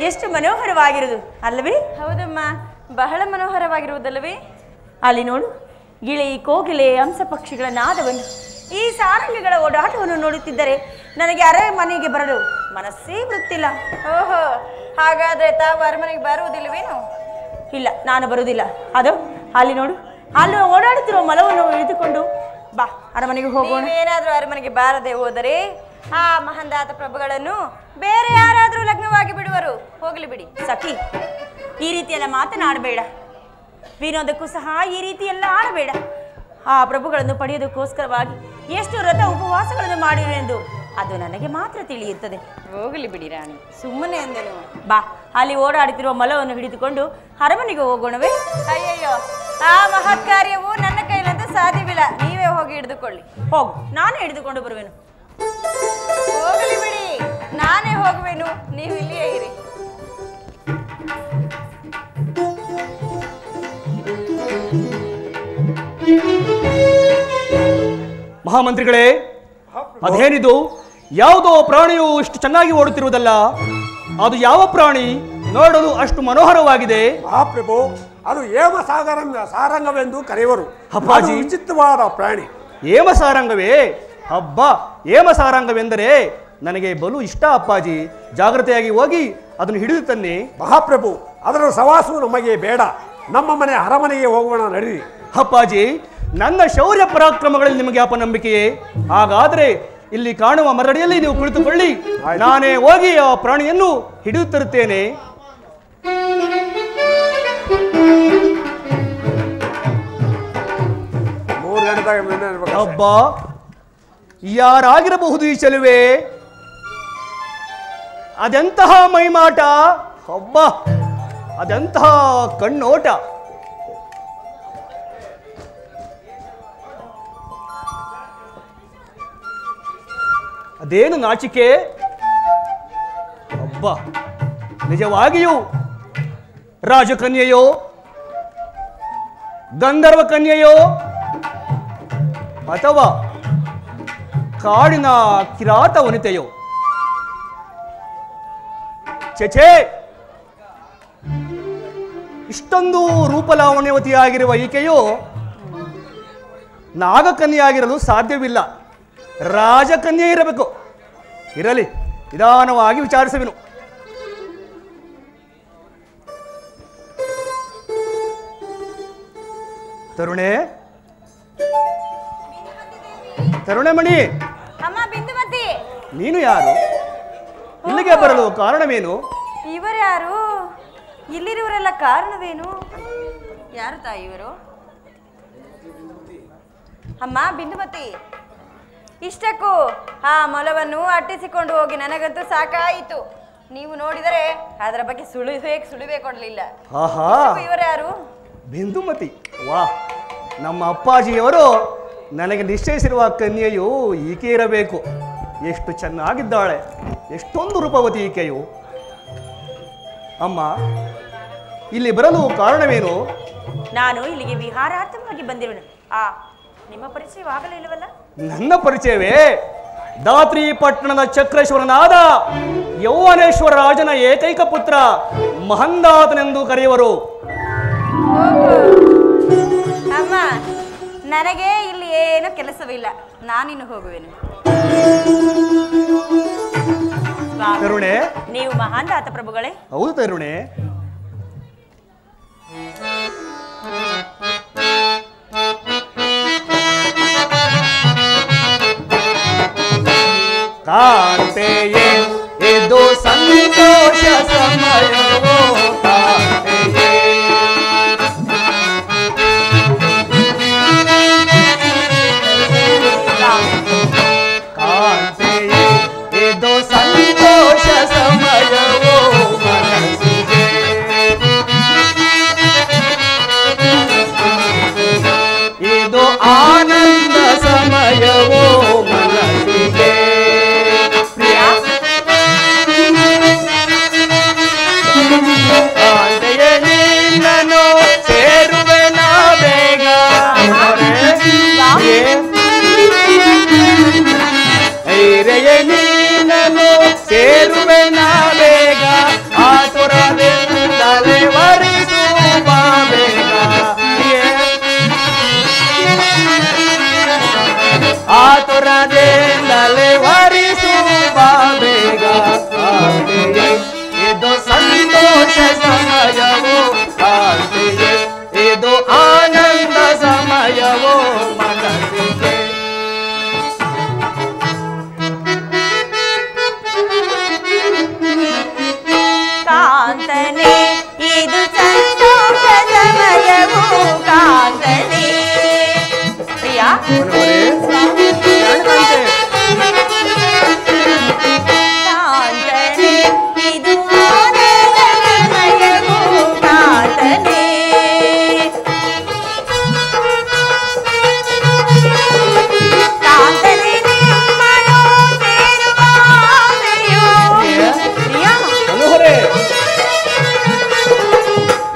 ಎಷ್ಟು ಮನೋಹರವಾಗಿರುವುದು ಅಲ್ಲವೇ? ಹೌದಮ್ಮ, ಬಹಳ ಮನೋಹರವಾಗಿರುವುದಲ್ಲವೇ? ಅಲ್ಲಿ ನೋಡು, ಗಿಳಿ, ಕೋಗಿಲೆ, ಹಂಸ ಪಕ್ಷಿಗಳ ನಾದವನ್ನು, ಈ ಸಾರಂಗಗಳ ಓಡಾಟವನ್ನು ನೋಡುತ್ತಿದ್ದರೆ ನನಗೆ ಅರಮನೆಗೆ ಬರಲು ಮನಸ್ಸೇ ಬರುತ್ತಿಲ್ಲ. ಓಹೋ, ಹಾಗಾದ್ರೆ ತಾವು ಅರಮನೆಗೆ ಬರುವುದಿಲ್ಲವೇನು? ಇಲ್ಲ, ನಾನು ಬರುವುದಿಲ್ಲ. ಅದು ಅಲ್ಲಿ ನೋಡು, ಅಲ್ಲಿ ಓಡಾಡುತ್ತಿರುವ ಮಲವನ್ನು ಇಳಿದುಕೊಂಡು ಬಾ, ಅರಮನೆಗೆ ಹೋಗೋಣ. ಏನಾದ್ರೂ ಅರಮನೆಗೆ ಬಾರದೆ ಹೋದರೆ ಆ ಮಹಂದಾತ ಪ್ರಭುಗಳನ್ನು ಬೇರೆ ಯಾರಾದ್ರೂ ಲಗ್ನವಾಗಿ ಬಿಡುವರು. ಹೋಗಲಿ ಬಿಡಿ. ಸಖಿ, ಈ ರೀತಿಯೆಲ್ಲ ಮಾತನಾಡಬೇಡ. ವಿನೋದಕ್ಕೂ ಸಹ ಈ ರೀತಿ ಎಲ್ಲ ಆಡಬೇಡ. ಆ ಪ್ರಭುಗಳನ್ನು ಪಡೆಯೋದಕ್ಕೋಸ್ಕರವಾಗಿ ಎಷ್ಟು ವ್ರತ ಉಪವಾಸಗಳನ್ನು ಮಾಡಿರುವೆಂದು ಅದು ನನಗೆ ಮಾತ್ರ ತಿಳಿಯುತ್ತದೆ. ಹೋಗಲಿ ಬಿಡಿ ರಾಣಿ, ಸುಮ್ಮನೆ ಅಂದೆನು. ಬಾ, ಅಲ್ಲಿ ಓಡಾಡುತ್ತಿರುವ ಮಲವನ್ನು ಹಿಡಿದುಕೊಂಡು ಅರಮನೆಗೆ ಹೋಗೋಣವೇ? ಅಯ್ಯಯ್ಯೋ, ಆ ಮಹತ್ ಕಾರ್ಯವು ನನ್ನ ಕೈಲಂತೂ ಸಾಧ್ಯವಿಲ್ಲ. ನೀವೇ ಹೋಗಿ ಹಿಡಿದುಕೊಳ್ಳಿ. ಹೋಗು, ನಾನೇ ಹಿಡಿದುಕೊಂಡು ಬರುವೆನು. ಹೋಗಲಿ ಬಿಡಿ, ನಾನೇ ಹೋಗುವೆನು, ನೀವು ಇಲ್ಲಿಯೇ ಇರಿ. ಮಹಾಮಂತ್ರಿಗಳೇ, ಅದೇನಿದು? ಯಾವುದೋ ಪ್ರಾಣಿಯು ಇಷ್ಟು ಚೆನ್ನಾಗಿ ಓಡುತ್ತಿರುವುದಲ್ಲ, ಅದು ಯಾವ ಪ್ರಾಣಿ? ನೋಡಲು ಅಷ್ಟು ಮನೋಹರವಾಗಿದೆ. ಮಹಾಪ್ರಭು, ಅದು ಸಾರಂಗವೆಂದು ಕರೆಯುವರು. ಅಪ್ಪಾಜಿ, ವಿಚಿತ್ರವಾದ ಪ್ರಾಣಿ. ಹೇಮಸಾರಂಗವೇ? ಹಬ್ಬ, ಹೇಮಸಾರಂಗವೆಂದರೆ ನನಗೆ ಬಲು ಇಷ್ಟ ಅಪ್ಪಾಜಿ. ಜಾಗ್ರತೆಯಾಗಿ ಹೋಗಿ ಅದನ್ನು ಹಿಡಿದು ತನ್ನಿ. ಮಹಾಪ್ರಭು, ಅದರ ಸವಾಸು ನಮಗೆ ಬೇಡ. ನಮ್ಮ ಮನೆ ಅರಮನೆಗೆ ಹೋಗೋಣ, ನಡೀರಿ. ಅಪ್ಪಾಜಿ, ನನ್ನ ಶೌರ್ಯ ಪರಾಕ್ರಮಗಳಲ್ಲಿ ನಿಮಗೆ ಅಪನಂಬಿಕೆಯೇ? ಹಾಗಾದರೆ ಇಲ್ಲಿ ಕಾಣುವ ಮರಡಿಯಲ್ಲಿ ನೀವು ಕುಳಿತುಕೊಳ್ಳಿ, ನಾನೇ ಹೋಗಿ ಆ ಪ್ರಾಣಿಯನ್ನು ಹಿಡಿದು ತರುತ್ತೇನೆ. ಅಬ್ಬಾ, ಯಾರಾಗಿರಬಹುದು ಈ ಚೆಲುವೆ? ಅದೆಂತಹ ಮೈಮಾಟ! ಅಬ್ಬ, ಅದೆಂತಹ ಕಣ್ಣೋಟ! ಅದೇನು ನಾಚಿಕೆ! ಅಬ್ಬ, ನಿಜವಾಗಿಯೂ ರಾಜಕನ್ಯೆಯೋ, ಗಂಧರ್ವ ಕನ್ಯೆಯೋ, ಅಥವಾ ಕಾಡಿನ ಕಿರಾತ ವನಿತೆಯೋ? ಚೇಚೆ, ಇಷ್ಟೊಂದು ರೂಪಲಾವಣ್ಯವತಿಯಾಗಿರುವ ಈಕೆಯು ನಾಗಕನ್ಯೆಯಾಗಿರಲು ಸಾಧ್ಯವಿಲ್ಲ. ರಾಜಕನ್ಯೆ ಇರಬೇಕು. ಇರಲಿ, ನಿಧಾನವಾಗಿ ವಿಚಾರಿಸುವೆನು. ತರುಣೆ, ತರುಣಮಣಿ, ಅಮ್ಮ ಬಿಂದುಮತಿ, ನೀನು ಯಾರು? ಇಲ್ಲಿಗೆ ಬರಲು ಕಾರಣವೇನು? ಇವರ್ಯಾರು? ಇಲ್ಲಿರುವರೆಲ್ಲ ಕಾರಣವೇನು? ಯಾರು ತಾಯಿ ಇವರು? ಅಮ್ಮ ಬಿಂದುಮತಿ, ಇಷ್ಟಕ್ಕೂ ಆ ಮೊಲವನ್ನು ಅಟ್ಟಿಸಿಕೊಂಡು ಹೋಗಿ ನನಗಂತೂ ಸಾಕಾಯಿತು. ನೀವು ನೋಡಿದರೆ ಅದರ ಬಗ್ಗೆ ಸುಳಿವೇ ಕೊಡಲಿಲ್ಲ. ಆಹಾ, ಇವರ್ಯಾರು? ಬಿಂದುಮತಿ, ವಾ, ನಮ್ಮ ಅಪ್ಪಾಜಿಯವರು ನನಗೆ ನಿಶ್ಚಯಿಸಿರುವ ಕನ್ಯೆಯು ಈಕೆ ಇರಬೇಕು. ಎಷ್ಟು ಚೆನ್ನಾಗಿದ್ದಾಳೆ, ಎಷ್ಟೊಂದು ರೂಪವತಿ ಈಕೆಯು. ಅಮ್ಮ, ಇಲ್ಲಿ ಬರಲು ಕಾರಣವೇನು? ನಾನು ಇಲ್ಲಿಗೆ ವಿಹಾರಾರ್ಥವಾಗಿ ಬಂದಿರುವೆನು. ನಿಮ್ಮ ಪರಿಚಯವಾಗಲೇ ಇಲ್ಲವಲ್ಲ? ನನ್ನ ಪರಿಚಯವೇ? ದಾತ್ರಿ ಪಟ್ಟಣದ ಚಕ್ರೇಶ್ವರನಾದ ಯೌವನೇಶ್ವರ ರಾಜನ ಏಕೈಕ ಪುತ್ರ ಮಹಂದಾತನೆಂದು ಕರೆಯುವರು. ಅಮ್ಮ, ನನಗೆ ಇಲ್ಲಿ ಏನು ಕೆಲಸವಿಲ್ಲ, ನಾನಿನ್ನು ಹೋಗುವೆನು. ತರುಣೆ, ನೀವು ಮಹಾಂದಾತ ಪ್ರಭುಗಳೇ? ಹೌದು ತರುಣೆ. ಕಾಂತೆಯೇ ಇದು ಸಂತೋಷ ಸಮಯವೋ, ಕಾಂತೆಯೇ ಕಾಂತೆಯೇ ಇದು ಸಂತೋಷ ಸಮಯವೋ ಮನಸ್ಸಿಗೆ, ಇದು ಆನಂದ ಸಮಯವೋ ಮನಸ್ಸಿಗೆ. ಕಾಂತೆಯೇ ನಿನ್ನನ್ನು ಸೇರುವೆ ನಾ ಬೇಗ, ಐರೆಯೇ ನಿನ್ನನ್ನು ಸೇರುವೆ ನಾ ಬೇಗ, ಆತುರದಿಂದಲೇ ವರಿಸುವ ಬೇಗ, ಆತುರದಿಂದಲೇ ವರಿಸುವ ಬೇಗ. ಇದು ಸಂತೋಷ ಸಮಯವೋ ಕಾಂತೆಯೇ, ಇದು ಆನಂದ ಸಮಯವೋ ಮನಸ್ಸಿಗೆ. ಕಾಂತನೆ ಇದು ಸಂತೋಷ ಸಮಯವೋ ಕಾಂತನೆ. ಪ್ರಿಯಾ, ಕಾಂತನೆ ಇದು ಆನಂದ ಸಮಯವೋ ಕಾಂತನೆ. ಕಾಂತನೆ ನಿಮ್ಮನು ಸೇರುವ ಆಸೆಯೋ. ಪ್ರಿಯಾ,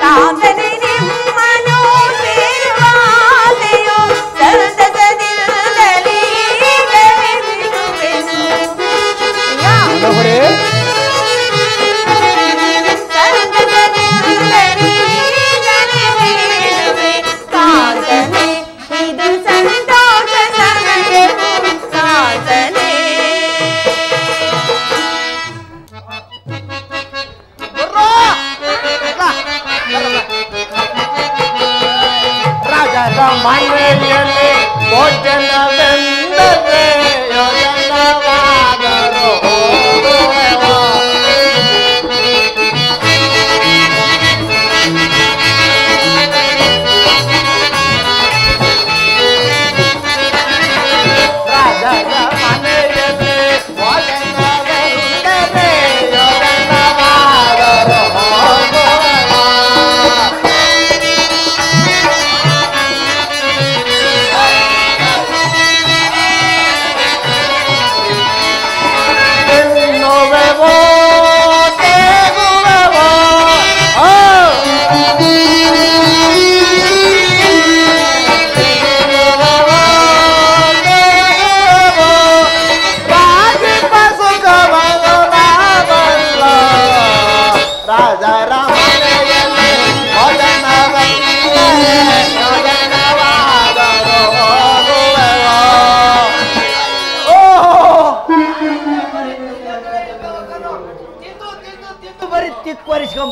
ಕಾಂತನೆ ನಿಮ್ಮನು ಸೇರುವ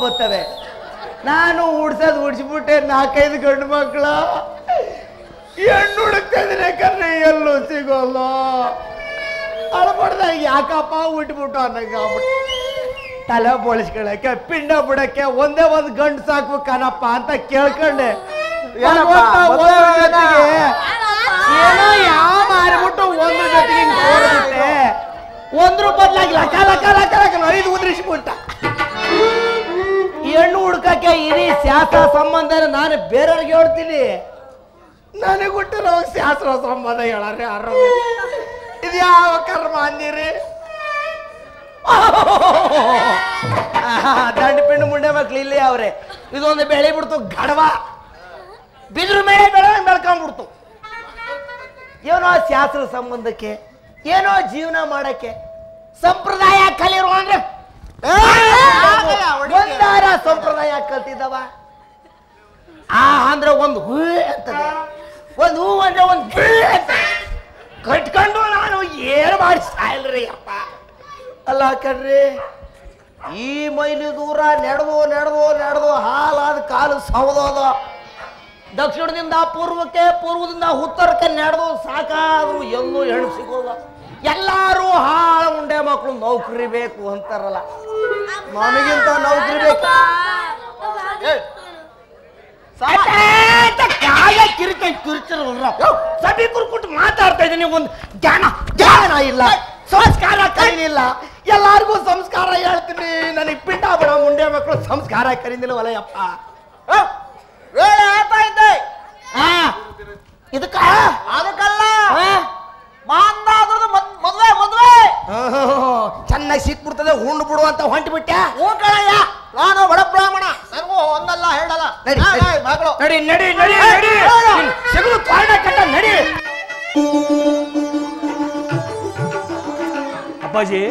ಬರ್ತವೆ. ನಾನು ಉಡ್ಸಿಬಿಟ್ಟೆ 4-5 ಗಂಡು ಮಕ್ಕಳ ಹೆಣ್ಣು ಹುಡುಕ್ತಿದ್ರೆ ಕಣ್ಣ ಎಲ್ಲೂ ಸಿಗೋಲ್ಲ. ಅಳ್ಬಡ್ದಾಗ ಯಾಕಪ್ಪ ಹುಟ್ಬಿಟ್ಟು ಅನ್ನಂಗ ತಲೆ ಬೋಳಿಸ್ಕೊಳಕ್ಕೆ ಪಿಂಡ ಬಿಡಕ್ಕೆ ಒಂದೇ ಒಂದು ಗಂಡು ಸಾಕು ಕಣಪ್ಪ ಅಂತ ಕೇಳ್ಕೊಂಡೆ. ಏನೋ ಯಾವ ಮಾರಿಬಿಟ್ಟು ಒಂದ್ರ ಜೊತೆಗೆ ನೋಡ್ಬಿಟ್ಟೆ. ಒಂದ್ರ ಬದಲಾಗಿ ಲಕ ಲಕ ಲಕ ಲಕ 5 ಉದ್ರಿಸ್ಬಿಟ್ಟ. ಹೆಣ್ಣು ಹುಡ್ಕಕ್ಕೆ ಇಡೀ ಶಾಸ್ತ್ರ ಸಂಬಂಧ ನಾನು ಬೇರೆಯವ್ರಿಗೆ ಹೇಳ್ತೀನಿ. ನನಗೆ ಹುಟ್ಟಿರೋ ಶಾಸ್ತ್ರ ಸಂಬಂಧ ಹೇಳಾರೆ ಯಾರು ಇದು ಯಾವ ಕರ್ಮ ಅಂದಿರಿ? ದಂಡ ಪಿಂಡು ಮುಂಡೆ ಮಕ್ಳು ಇಲ್ಲಿ ಅವ್ರೆ. ಇದೊಂದು ಬೆಳೆ ಬಿಡ್ತು ಗಡವ ಬಿದ್ರು ಮೇಲೆ ಬೆಳ್ಕೊಂಡ್ಬಿಡ್ತು. ಏನೋ ಶಾಸ್ತ್ರ ಸಂಬಂಧಕ್ಕೆ ಏನೋ ಜೀವನ ಮಾಡಕ್ಕೆ ಸಂಪ್ರದಾಯ ಕಲಿರು ಅಂದ್ರೆ ಒಂದಾರ ಸಂಪ್ರದಾಯ ಕಲ್ತಿದ್ದವ. ಅಂದ್ರೆ ಒಂದು ಹೂ ಅಂತದೆ, ಒಂದು ಹೂ ಅಂದ್ರೆ ಒಂದು ಕಟ್ಕೊಂಡು ನಾನು ಏನು ಮಾಡಿ ಸಾಯಲ್ರಿ ಅಪ್ಪ. ಅಲ್ಲ ಕಣ್ರಿ, ಈ ಮೈಲಿ ದೂರ ನಡೆದು ನಡೆದು ನಡೆದು ಹಾಲಾದ ಕಾಲು ಸವದೋದ. ದಕ್ಷಿಣದಿಂದ ಪೂರ್ವಕ್ಕೆ, ಪೂರ್ವದಿಂದ ಉತ್ತರಕ್ಕೆ ನಡೆದು ಸಾಕಾದ್ರೂ ಎಲ್ಲೂ ಹೆಣ್ಣು ಸಿಗೋಲ್ಲ. ಎಲ್ಲಾರು ಹಾಳ ಉಂಡೆ ಮಕ್ಕಳು ನೌಕರಿ ಬೇಕು ಅಂತಾರಲ್ಲ, ನನಗಿಂತ ನೌಕರಿ ಬೇಕು. ಸಭೆ ಕುರ್ಬಿಟ್ಟು ಮಾತಾಡ್ತಾ ಇದ್ದೀನಿ. ಒಂದು ಜ್ಞಾನ ಇಲ್ಲ, ಸಂಸ್ಕಾರ ಕರೀನಿಲ್ಲ. ಎಲ್ಲಾರ್ಗು ಸಂಸ್ಕಾರ ಹೇಳ್ತೀನಿ. ನನಗೆ ಪಿಂಡ ಬಿಡ ಮುಂಡೆ ಮಕ್ಕಳು ಸಂಸ್ಕಾರ ಕರೀನಿಲ್ಲವಲ್ಲ ಯಪ್ಪ. ವೇಳೆ ಆಗ್ತಾ ಇದ್ದೆ ಇದಕ್ಕ ಅದಕ್ಕಲ್ಲ ಮದ್ವೆ ಮದ್ವೆ ಚೆನ್ನಾಗಿ ಸಿಕ್ಬಿಡ್ತದೆ. ಉಂಡು ಬಿಡು ಅಂತ ಹೊಂಟಿ ಬಿಟ್ಟೆ. ಕಳಯ್ಯ, ನಾನು ಬಡ ಬ್ರಾಹ್ಮಣ, ನನಗೂ ಒಂದಲ್ಲ ಹೇಳಲ್ಲ. ಮಗಳು ನಡಿ ನಡಿ ನಡಿ ನಡಿ ಸಿಗಲು ಕಾರಣ ಕಟ್ಟ ನಡಿ. ಅಪ್ಪಾಜಿ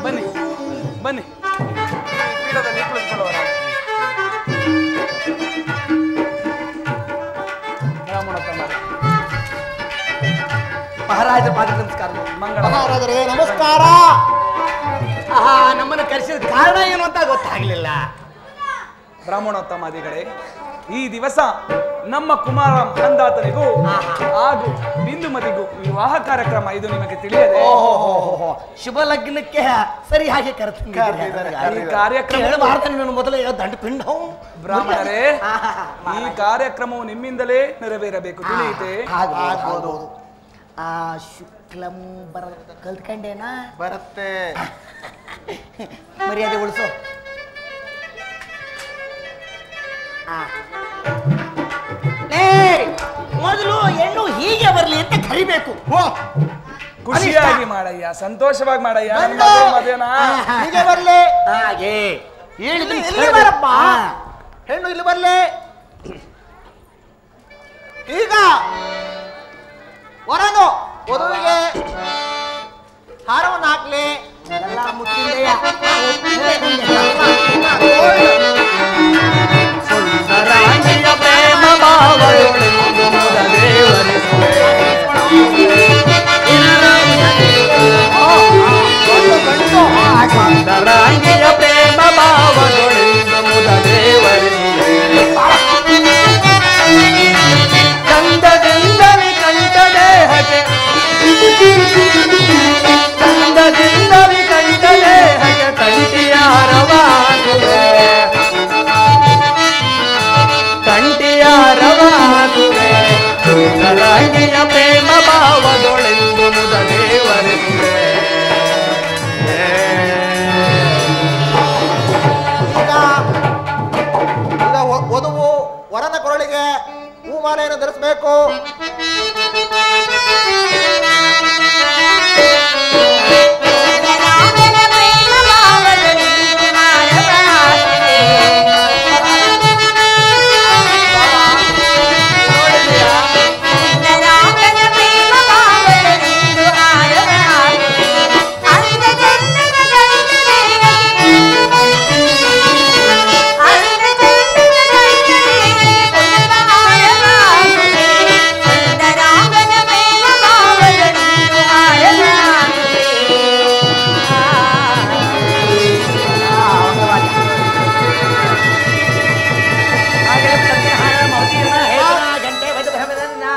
ಬನ್ನಿ ಬನ್ನಿ. ಮಹಾರಾಜ ಪಾದ ನಮಸ್ಕಾರ. ಮಹಾರಾಜರೇ ನಮಸ್ಕಾರ. ನಮ್ಮನ್ನು ಕರೆಸಿದ ಕಾರಣ ಏನು ಅಂತ ಗೊತ್ತಾಗ್ಲಿಲ್ಲ. ಬ್ರಾಹ್ಮಣೋತ್ತಮಾದಿಗಳೇ, ಈ ದಿವಸ ನಮ್ಮ ಕುಮಾರ ಮಹಂದಾತನಿಗೂ ಹಾಗೂ ಬಿಂದುಮತಿಗೂ ವಿವಾಹ ಕಾರ್ಯಕ್ರಮ. ಇದು ನಿಮಗೆ ತಿಳಿಯದೆ? ಶುಭ ಲಗ್ನಕ್ಕೆ ಸರಿಯಾಗಿ ಕರೆತೀನಿ. ಈ ಕಾರ್ಯಕ್ರಮ ಮೊದಲೇ ದಂಡ ಪಿಂಡ. ಬ್ರಾಹ್ಮಣರೇ, ಈ ಕಾರ್ಯಕ್ರಮವು ನಿಮ್ಮಿಂದಲೇ ನೆರವೇರಬೇಕು, ತಿಳಿಯುತ್ತೆ? ಶುಕ್ಲಂ ಬರುತ್ತೆ ಕಲ್ತ್ಕೊಂಡೇನಾ? ಬರುತ್ತೆ. ಮರ್ಯಾದೆ ಉಳಿಸು. ಮೊದಲು ಹೆಣ್ಣು ಹೀಗೆ ಬರ್ಲಿ ಅಂತ ಕರಿಬೇಕು. ಖುಷಿಯಾಗಿ ಮಾಡಯ್ಯ, ಸಂತೋಷವಾಗಿ ಮಾಡಯ್ಯ. ಮದುವೆನಾ ಹೀಗೆ ಬರ್ಲಿ. ಹಾಗೆ ಹೇಳಿದ್ರು ಇಲ್ಲಿ ಬರಪ್ಪ. ಹೆಣ್ಣು ಇಲ್ಲಿ ಬರ್ಲಿ. ಈಗ ಹೊರನು ವಧುವಿಗೆ ಹಾರವನ್ನು ಹಾಕ್ಲಿ. ಎಲ್ಲ ಮುಟ್ಟಿಂದೆಯ ಸುಂದರಾಂಗಿಯ ಪ್ರೇಮ ಭಾವಗಳೆಂದು ದೇವರಿಸುವೆ. ಸುಂದರಾಂಗಿಯ ಪ್ರೇಮ ಭಾವಗಳೆಂದು ದೇವರಿಸುವೆ. ಚಂದದಿಂದಲೇ ಕಂಠ ದೇಹಕ್ಕೆ, ಚಂದದಿಂದಲೇ ಕಂಠ ದೇಹಕ್ಕೆ ಕಂಠಿಯಾರವಾಗುವೆ. ಕಂಠಿಯಾರವಾಗುವೆ. ಸುಂದರಾಂಗಿಯ ಪ್ರೇಮ ಭಾವದೊಳೆಂದು ಮುದ ದೇವರಿಸುವೆ. ಈಗ ವಧುವು ವರನ ಕೊರಳಿಗೆ ಹೂಮಾಲೆಯನ್ನು ಧರಿಸಬೇಕು. ಕಂಠಿಯಾರವಾಗುವೆ.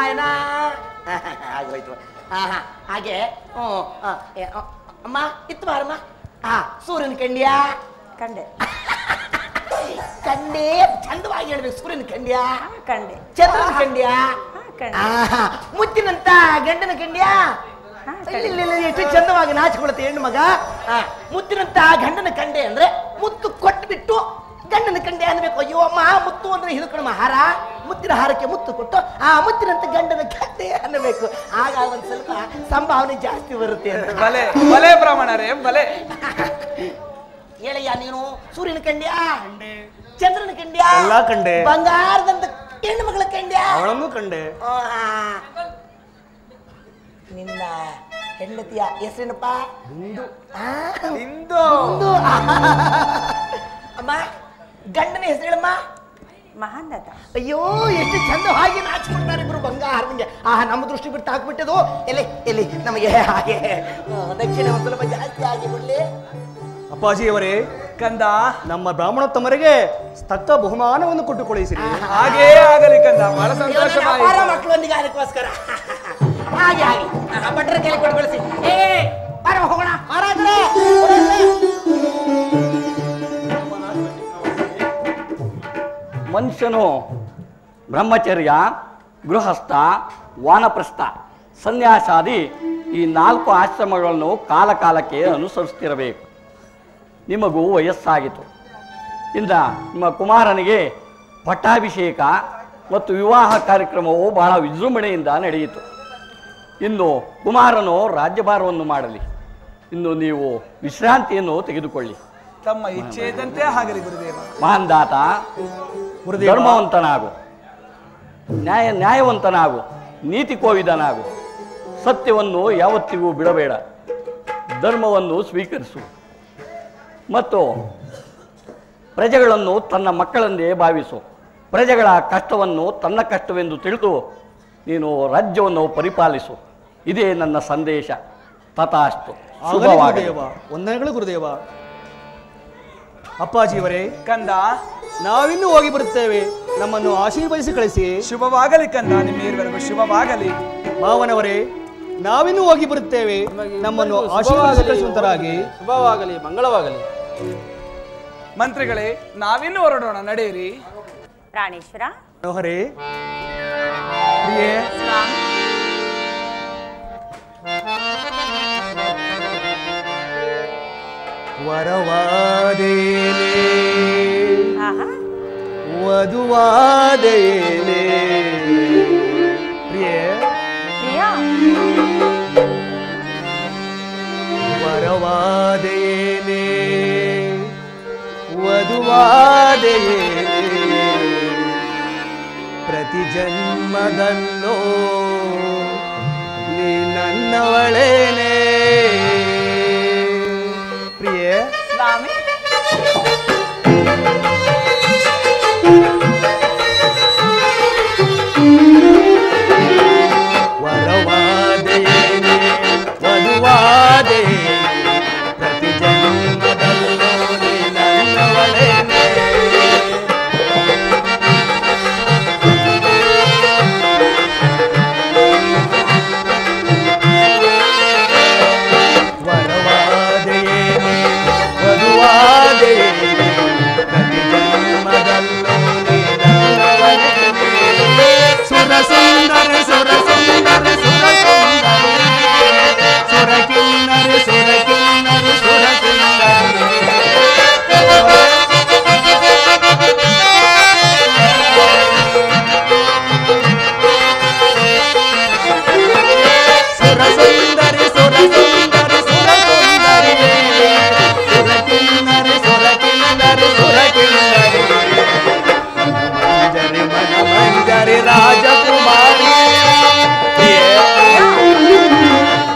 ನಾರಾಯಣ ಆಗೋಯ್ತು. ಹಾಗೆ ಅಮ್ಮ ಇತ್ತು ಬಾರಮ್ಮ. ಸೂರ್ಯನ ಕಂಡ್ಯಾ? ಕಂಡೆ. ಕಂಡೆ ಚಂದವಾಗಿ ಹೇಳ್ಬೇಕು. ಸೂರ್ಯನ ಕಂಡ್ಯಾ? ಕಂಡೆ. ಚಂದ್ರನ ಕಂಡ್ಯಾ? ಕಂಡೆ. ಮುತ್ತಿನಂತ ಗಂಡನ ಕಂಡ್ಯಾ? ಎಷ್ಟು ಚಂದವಾಗಿ ನಾಚಿಕೊಳ್ಳುತ್ತೆ ಹೆಣ್ಣು ಮಗ. ಮುತ್ತಿನಂತ ಗಂಡನ ಕಂಡೆ ಅಂದ್ರೆ ಮುತ್ತು ಕೊಟ್ಬಿಟ್ಟು ಗಂಡನ ಕಂಡೆ ಅನ್ಬೇಕು. ಅಯ್ಯೋ ಅಮ್ಮ, ಮುತ್ತು ಅಂದ್ರೆ ಹಿಡ್ಕೊಳಮ್ಮ ಹಾರ, ಮುತ್ತಿನ ಹಾರಕ್ಕೆ ಮುತ್ತು ಕೊಟ್ಟು ಆ ಮುತ್ತಿನಂತ ಗಂಡನ ಕಂಡೆ ಅನ್ನಬೇಕು. ಆಗ ಒಂದ್ ಸ್ವಲ್ಪ ಸಂಭಾವನೆ ಜಾಸ್ತಿ ಬರುತ್ತೆ ಅಂತ. ಬಲೆ ಬಲೆ ಬ್ರಾಹ್ಮಣರೇ ಬಲೆ. ಹೇಳಯ್ಯ ನೀನು ಸೂರ್ಯನ ಕಂಡ್ಯಾ? ಚಂದ್ರನ ಕಂಡ್ಯಾ? ಎಲ್ಲ ಕಂಡೆ. ಬಂಗಾರದಂತ ಹೆಣ್ಣು ಮಗಳ ಕಂಡ್ಯಾ? ಅವಳನ್ನು ಕಂಡೆ. ನಿನ್ನ ಹೆಂಡತಿಯ ಹೆಸರೇನಪ್ಪ? ಅಮ್ಮ ಗಂಡನ ಹೆಸರು ಹೇಳಮ್ಮ. ಮಹಾಂದಾತ. ಅಯ್ಯೋ ಎಷ್ಟು ಚಂದ ಹಾಗೆ ನಾಚಿಕೊಡ್ತಾರೆ ಇಬ್ರು ಬಂಗಾರದಂಗೆ. ನಮ್ಮ ದೃಷ್ಟಿ ಬಿಟ್ಟು ಹಾಕ್ಬಿಟ್ಟದು. ಎಲ್ಲಿ ನಮಗೆ ಹಾಗೆ ದಕ್ಷಿಣ ಒಂದು ಸ್ವಲ್ಪ ಜಾಸ್ತಿ ಆಗಿ ಬಿಡ್ಲಿ. ಅಪ್ಪಾಜಿಯವರೇ, ಕಂದ, ನಮ್ಮ ಬ್ರಾಹ್ಮಣೋತ್ತಮರಿಗೆ ತಕ್ಕ ಬಹುಮಾನವನ್ನು ಕೊಟ್ಟು ಕಳುಹಿಸಿರಿ. ಹಾಗೇ ಆಗಲಿ ಕಂದ, ಬಹಳ ಸಂತೋಷವಾಯಿತು. ಮಕ್ಕಳೊಂದಿಗೆ ಅದಕ್ಕೋಸ್ಕರ ಹಾಗೆ ಹಾಗೆ ಭಟ್ರ ಕೈಲಿ ಕೊಟ್ಟು ಕಳಿಸಿ. ಹೋಗೋಣ ಮಹಾರಾಜರೇ. ಮನುಷ್ಯನು ಬ್ರಹ್ಮಚರ್ಯ, ಗೃಹಸ್ಥ, ವಾನಪ್ರಸ್ಥ, ಸನ್ಯಾಸಾದಿ ಈ 4 ಆಶ್ರಮಗಳನ್ನು ಕಾಲಕಾಲಕ್ಕೆ ಅನುಸರಿಸ್ತಿರಬೇಕು. ನಿಮಗೂ ವಯಸ್ಸಾಗಿತು. ಇಂದ ನಿಮ್ಮ ಕುಮಾರನಿಗೆ ಪಟ್ಟಾಭಿಷೇಕ ಮತ್ತು ವಿವಾಹ ಕಾರ್ಯಕ್ರಮವು ಬಹಳ ವಿಜೃಂಭಣೆಯಿಂದ ನಡೆಯಿತು. ಇನ್ನು ಕುಮಾರನು ರಾಜ್ಯಭಾರವನ್ನು ಮಾಡಲಿ. ಇನ್ನು ನೀವು ವಿಶ್ರಾಂತಿಯನ್ನು ತೆಗೆದುಕೊಳ್ಳಿ. ತಮ್ಮ ಇಚ್ಛೆಯಂತೆ ಆಗಲಿ ಗುರುದೇವ. ಮಹಾಂದಾತ, ಧರ್ಮವಂತನಾಗು, ನ್ಯಾಯವಂತನಾಗು, ನೀತಿ ಕೋವಿದನಾಗು. ಸತ್ಯವನ್ನು ಯಾವತ್ತಿಗೂ ಬಿಡಬೇಡ. ಧರ್ಮವನ್ನು ಸ್ವೀಕರಿಸು ಮತ್ತು ಪ್ರಜೆಗಳನ್ನು ತನ್ನ ಮಕ್ಕಳೆಂದೇ ಭಾವಿಸು. ಪ್ರಜೆಗಳ ಕಷ್ಟವನ್ನು ತನ್ನ ಕಷ್ಟವೆಂದು ತಿಳಿದು ನೀನು ರಾಜ್ಯವನ್ನು ಪರಿಪಾಲಿಸು. ಇದೇ ನನ್ನ ಸಂದೇಶ. ತಥಾಸ್ತು. ಶುಭವಾಗಲಿ. ವಂದನೆಗಳು ಗುರುದೇವ. ಅಪ್ಪಾಜಿಯವರೇ, ಕಂದ, ನಾವಿನ್ನೂ ಹೋಗಿ ಬರುತ್ತೇವೆ. ನಮ್ಮನ್ನು ಆಶೀರ್ವದಿಸಿ ಕಳಿಸಿ. ಶುಭವಾಗಲಿ ಕಂದ, ನಿಮ್ಮೆಲ್ಲರಿಗೂ ಶುಭವಾಗಲಿ. ಭಾವನವರೇ, ನಾವಿನ್ನೂ ಹೋಗಿ ಬರುತ್ತೇವೆ. ನಮ್ಮನ್ನು ಆಶೀರ್ವದಿಸಿ ಕಳಿಸುವಂತರಾಗಿ. ಶುಭವಾಗಲಿ, ಮಂಗಳವಾಗಲಿ. ಮಂತ್ರಿಗಳೇ, ನಾವಿನ್ನೂ ಹೊರಡೋಣ, ನಡೆಯಿರಿ. ಪ್ರಾಣೇಶ್ವರ, ಮನೋಹರೇ, ವರವಾದೇನೆ ವಧುವಾದೇನೆ ಪ್ರಿಯೇ ವರವಾದೇನೆ ವಧುವಾದೇನೆ ಪ್ರತಿ ಜನ್ಮದಲ್ಲೋ ನೀ ನನ್ನವಳೇನೆ ಪ್ರಿಯೇ. ಸ್ವಾಮಿ, ವರವಾದೇನೆ ವಧುವಾದೇನೆ ಪ್ರತಿ ಜನ್ಮದಲ್ಲೋ ನೀ ನನ್ನವಳೇನೆ. ವರವಾದೇನೆ ವಧುವಾದೇನೆ ಪ್ರತಿ ಜನ್ಮದಲ್ಲೋ ನೀ ನನ್ನವಳೇನೆ. ಸುರ ಸುಂದರ ಸುರ ಸುಂದರ ಸುರ ಸುಂದರ ಸುರ ಕಿನ್ನರಿ ಸುರ ಕಿನ್ನರಿ ಸುರ ಕಿನ್ನರಿ ಸುರ ಸುಂದರಿ ಸುರ ಸುಂದರಿ ಸುರ ಸುಂದರಿ ಸುರ ಕಿನ್ನರಿ ಸುರ ಕಿನ್ನರಿ ಸುರ ಕಿನ್ನರಿ ಮಂಜರಿ ಮನ ಮಂಜರಿ ರಾಜಕುಮಾರಿ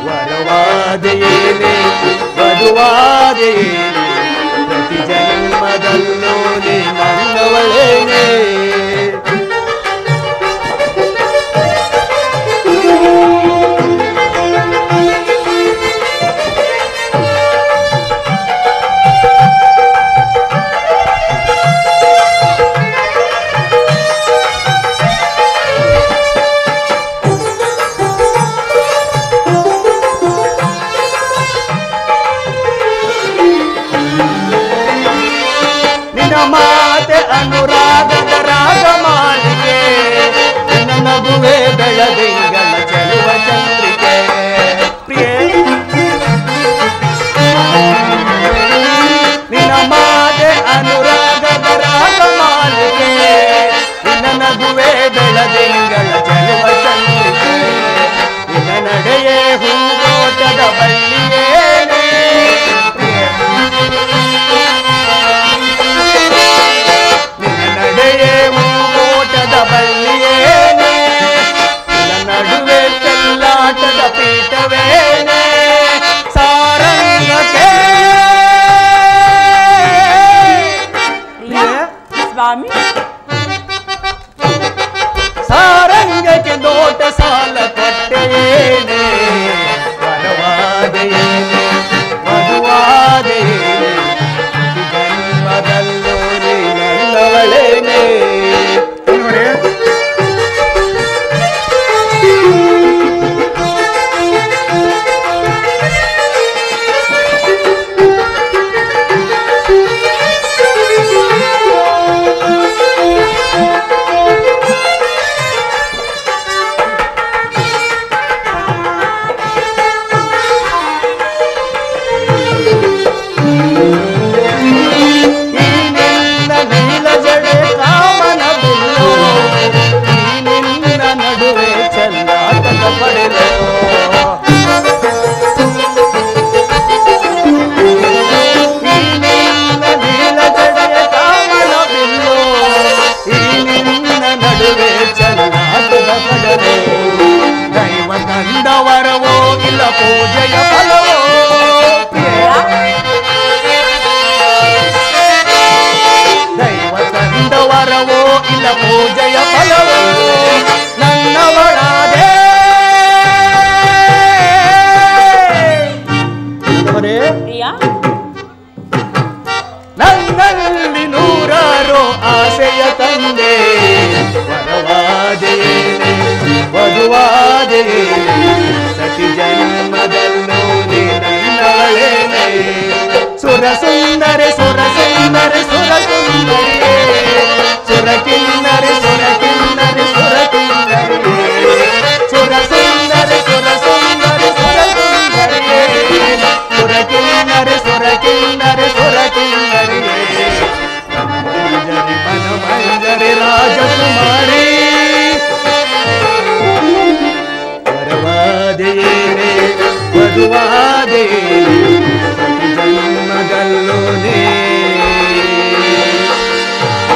ವರವಾದೇನೆ ವಧುವಾದೇನೆ ಪ್ರತಿ ಜನ್ಮದಲ್ಲೂ ನೀ ನನ್ನವಳೇನೆ. ವರವೋ ಇಲ್ಲ ಪೂಜೆಯ ಫಲವೋ ದೈವ ತಂದ ವರವೋ ಇಲ್ಲ ಪೂಜೆಯ ಫಲವೋ ನನ್ನವಳಾದೆ ನನ್ನಲ್ಲಿ ನೂರಾರು ಆಸೆಯ ತಂದೆ ವರವಾದೇನೆ ವಧುವಾದೇನೆ ಸತಿ ಜನ್ಮದಲ್ಲೂ ನನ್ನವಳೇನೆ ಸುರ ಸುಂದರಿ ಸುರ ಸುಂದರಿ ಸುರ ಸುಂದರಿ ಸುರ ಕಿನ್ನರಿ ಸುರ ಕಿನ್ನರಿ ಸುರ ಕಿನ್ನರಿ ಸುರ ಸುಂದರಿ ಸುರ ಸುಂದರಿ ಸುರ ಸುಂದರಿ ಸುರ ಕಿನ್ನರಿ ಸುರ ಕಿನ್ನರಿ ಸುರ ಕಿನ್ನರಿ ಮಂಜರಿ ಮನ ಮಂಜರಿ ರಾಜಕುಮಾರಿ ವರವಾದೇನೆ ವಧುವಾದೇನೆ ಜನ್ಮದಲ್ಲೂ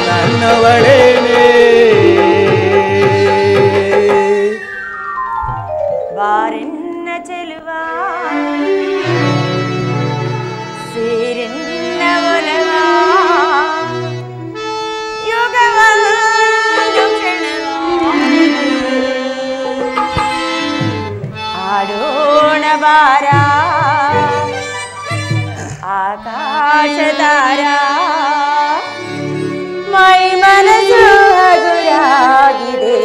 ನನ್ನವಳೇನೆ ಬಾರೆನ್ನ ಚೆಲುವ ಸೇರೆನ್ನ ಒಲವ ಯುಗವಂದು ಕ್ಷಣವ ಆಡೋಣ ಬಾರ ಆಕಾಶದಾರ ಮೈ ಮನಸ್ಸು ಹಗುರಾಗಿದೆ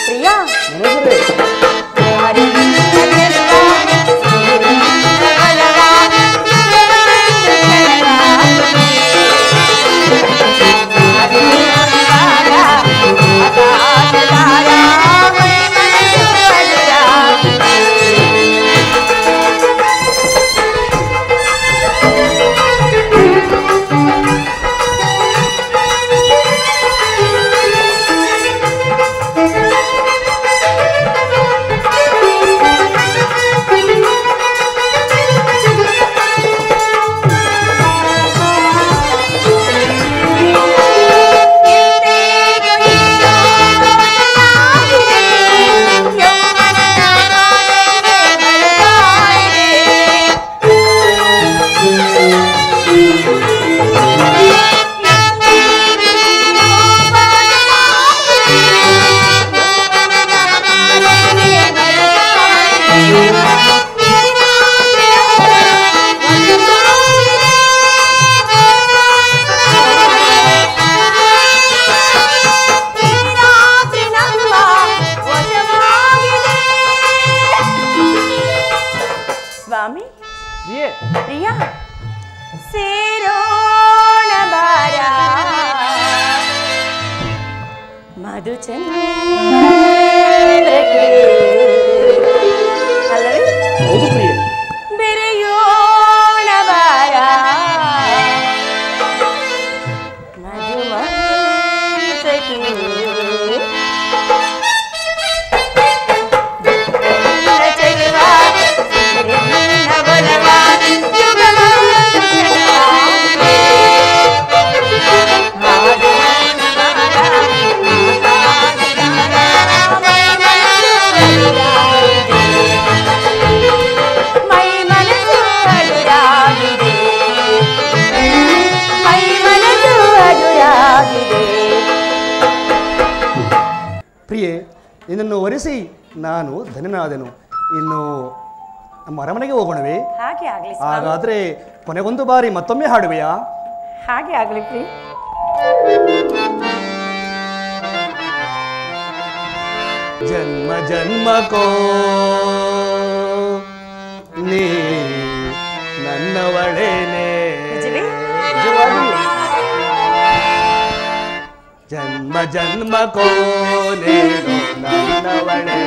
ಪ್ರಿಯಾ ನಿನ್ನನ್ನು ವರಿಸಿ ನಾನು ಧನ್ಯನಾದೆನು. ಇನ್ನು ನಮ್ಮ ಅರಮನೆಗೆ ಹೋಗೋಣವೇ? ಹಾಗೆ ಆಗಲಿ. ಹಾಗಾದ್ರೆ ಕೊನೆಗೊಂದು ಬಾರಿ ಮತ್ತೊಮ್ಮೆ ಹಾಡುವೆಯಾ? ಹಾಗೆ ಆಗಲಿ ಪ್ರೀ. ಜನ್ಮ ಜನ್ಮಕೋ ನೀ ನನ್ನವಳೇನೆ. ಜನ್ಮ ಜನ್ಮಕೋ ನೀನು ನನ್ನವಳೇ.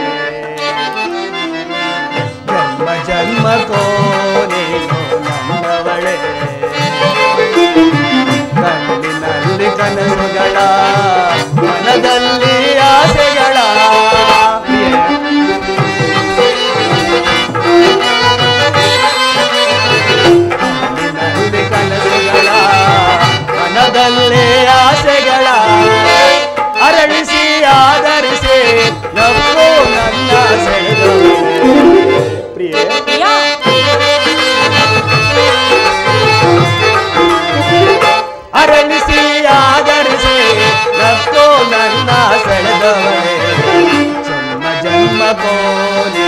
ಜನ್ಮ ಜನ್ಮಕೋ ನೀನು ನನ್ನವಳೇ. ಕಣ್ಣಿನಲ್ಲಿ ಕನಸುಗಳ ಮನದಲ್ಲಿ ಆಸೆಗಳ ಕಣ್ಣಿನಲ್ಲಿ ಕನಸುಗಳ ಮನದಲ್ಲಿ ಆಸೆಗಳ ಅರಳಿಸಿ ಆಧರಿಸಿ ನಪ್ಪು ನನ್ನ ಸೆಳೆದು ಕೋಲಿ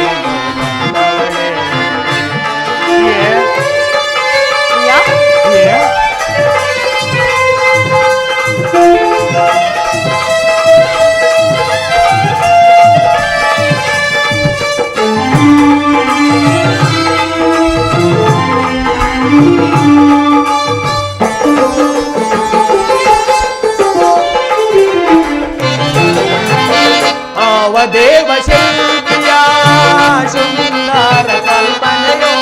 ದೇವ ಶಿಲ್ಪಿಯ ಶೃಂಗಾರ ಕಲ್ಪನೆಯೋ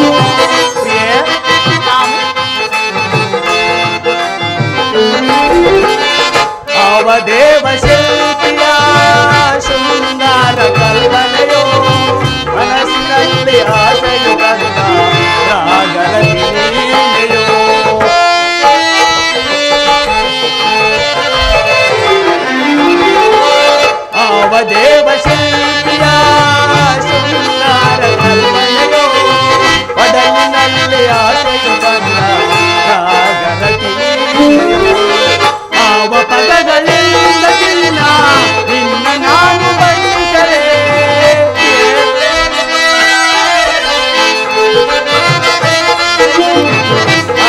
ದೇವ ಶಿಲ್ಪಿಯ ಶೃಂಗಾರ ಕಲ್ಪನೆಯೋ ಮನಸ್ಸಿನಲ್ಲಿ ಆಸೆಯು ಕಂದ ರಾಗರತಿಯೋ ದೇವ ಶಿಲ್ಪಿಯ ಶೃಂಗಾರ ಕಲ್ಪನೆಯೋ ಒಡಲಿನಲ್ಲಿ ಆಸೆಯು ಬಂದ ರಾಗರತಿಯೋ ಆವ ಪದಗಳಿಂದ ಚಿನ್ನ ನಿನ್ನ ನಾನು ಬಣ್ಣಿಸಲೇ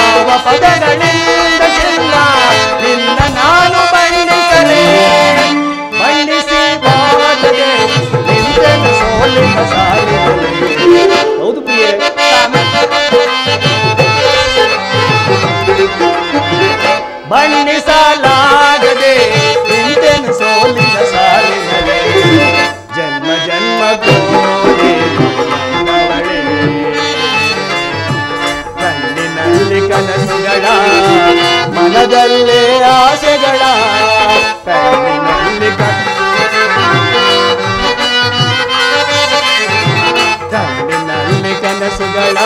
ಆವ ಪದಗಳಿಂದ ಚಿನ್ನ ನಿನ್ನ ನಾನು ಬಣ್ಣಿಸಲೇ ಬಣ್ಣಿಸಿ ಬಾಟದೆ ನಿಂತನು ಸೋಲಿನ ಸಾಲಿನಲ್ಲಿ. ಹೌದು ಪ್ರಿಯೆ, ಬಣ್ಣಿಸಲಾಗದೆ ನಿಂತನು ಸೋಲಿನ ಸಾಲಿನಲ್ಲಿ. ಜನ್ಮ ಜನ್ಮ ಕೋರಿ ನನ್ನವಳೇ ಕಣ್ಣಿನಲ್ಲಿ ಕನಸುಗಳ ಮನದಲ್ಲೇ ಆಸೆಗಳ ಕಣ್ಣಿನಲ್ಲಿ ಕಣ್ಣಿನಲ್ಲಿ ಕನಸುಗಳ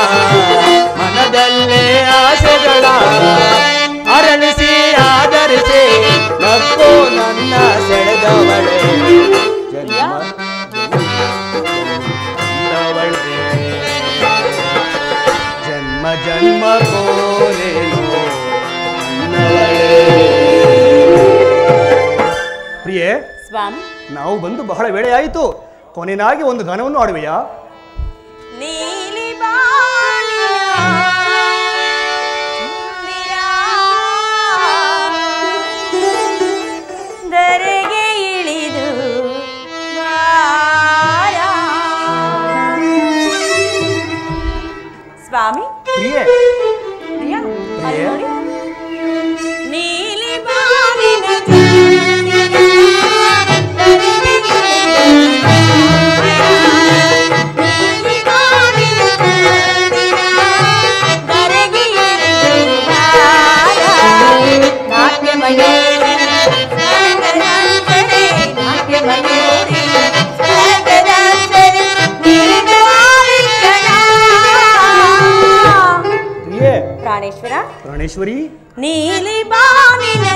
ಮನದಲ್ಲೇ ಆಸೆಗಳ ಅರಳಿಸಿ ಆಧರಿಸಿ ನಕ್ಕು ನನ್ನ ಸೆಳೆದವಳೆ ಜನ್ಮ ಜನ್ಮ ಕೋರೇನು ಪ್ರಿಯೆ, ಸ್ವಾಮಿ, ನಾವು ಬಂದು ಬಹಳ ವೇಳೆ ಆಯಿತು. ಕೊನೆಯಾಗಿ ಒಂದು ಗಾನವನ್ನು ಆಡುವೆಯಾ? ನೀಲಿ ಬಾನಿನ ದರೆಗೆ ಇಳಿದು ಸ್ವಾಮಿ. ಪ್ರಿಯೆ, ಪ್ರಿಯ, ಪ್ರಿಯೆ, ನೀಲಿ ಬಾನಿನ ಪ್ರಾಣೇಶ್ವರ, ಪ್ರಾಣೇಶ್ವರಿ, ನೀಲಿ ಬಾನಿನ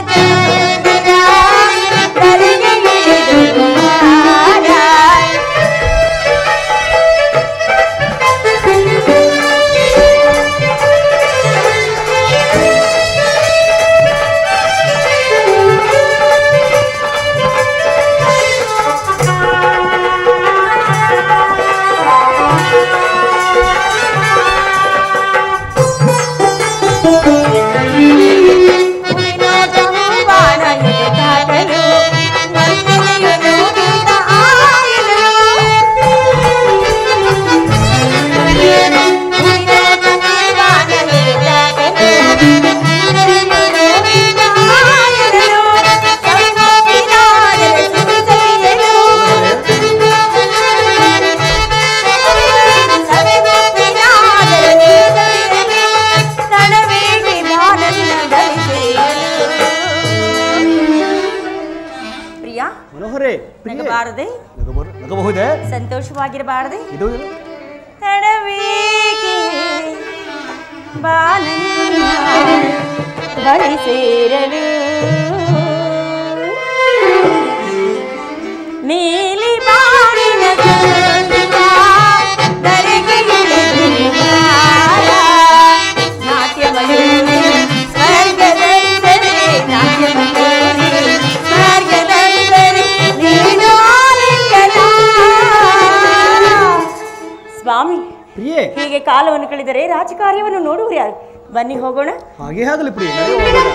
ನಗಬಾರದೆ, ನಗಬಹುದೇ? ಸಂತೋಷವಾಗಿರಬಾರದೆ? ಇದು ತಡವೇಕೆ ಬಾನನ್ನ ಬಳಿ ಸೇರಲು ನೀಲಿ ಬಾನಿನ ದರೆಗೆ ನಾಟ್ಯಮಯೂರಿ ಸ್ವರ್ಗದಂದರೆ ನಾಟ್ಯಮಯೂರಿ ಸ್ವರ್ಗದಂದರೆ ನೀನು ಆಲಿಂಗನ ಸ್ವಾಮಿ ಪ್ರಿಯೆ, ಹೀಗೆ ಕಾಲವನ್ನು ಕಳೆದರೆ ರಾಜಕಾರ್ಯವನ್ನು ನೋಡುವರು ಯಾರು? ಬನ್ನಿ ಹೋಗೋಣ. ಹಾಗೆ ಆಗಲಿ ಪ್ರಿಯೆ, ನಡೆಯೋಣ.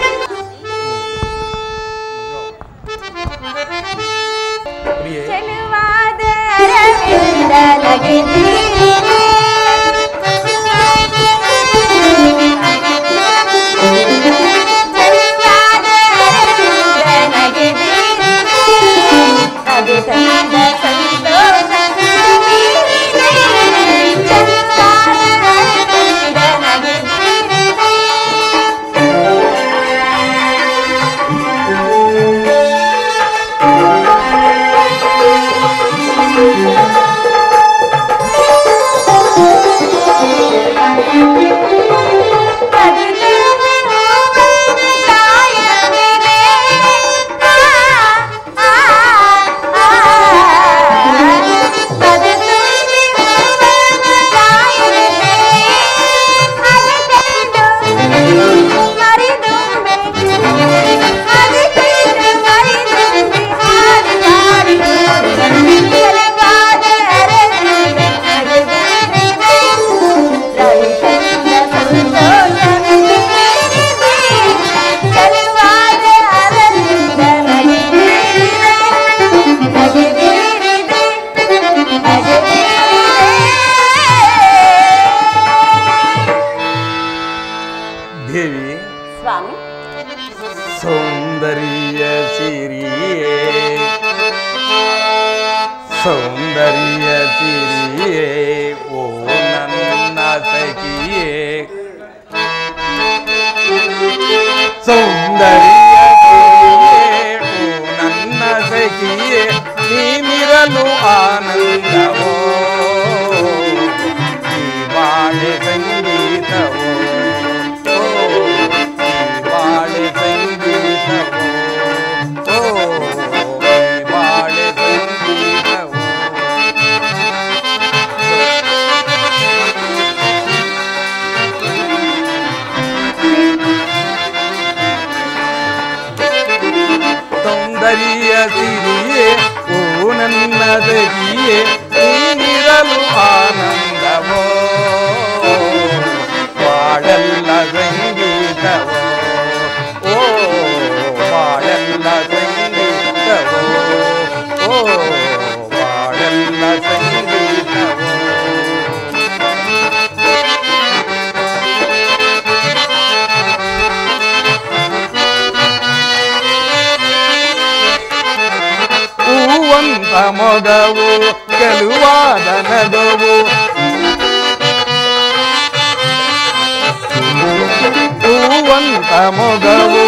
ಮೊಗವು ಚೆಲುವಾದ ನಗುವು ಹೂವಂತ ಮೊಗವು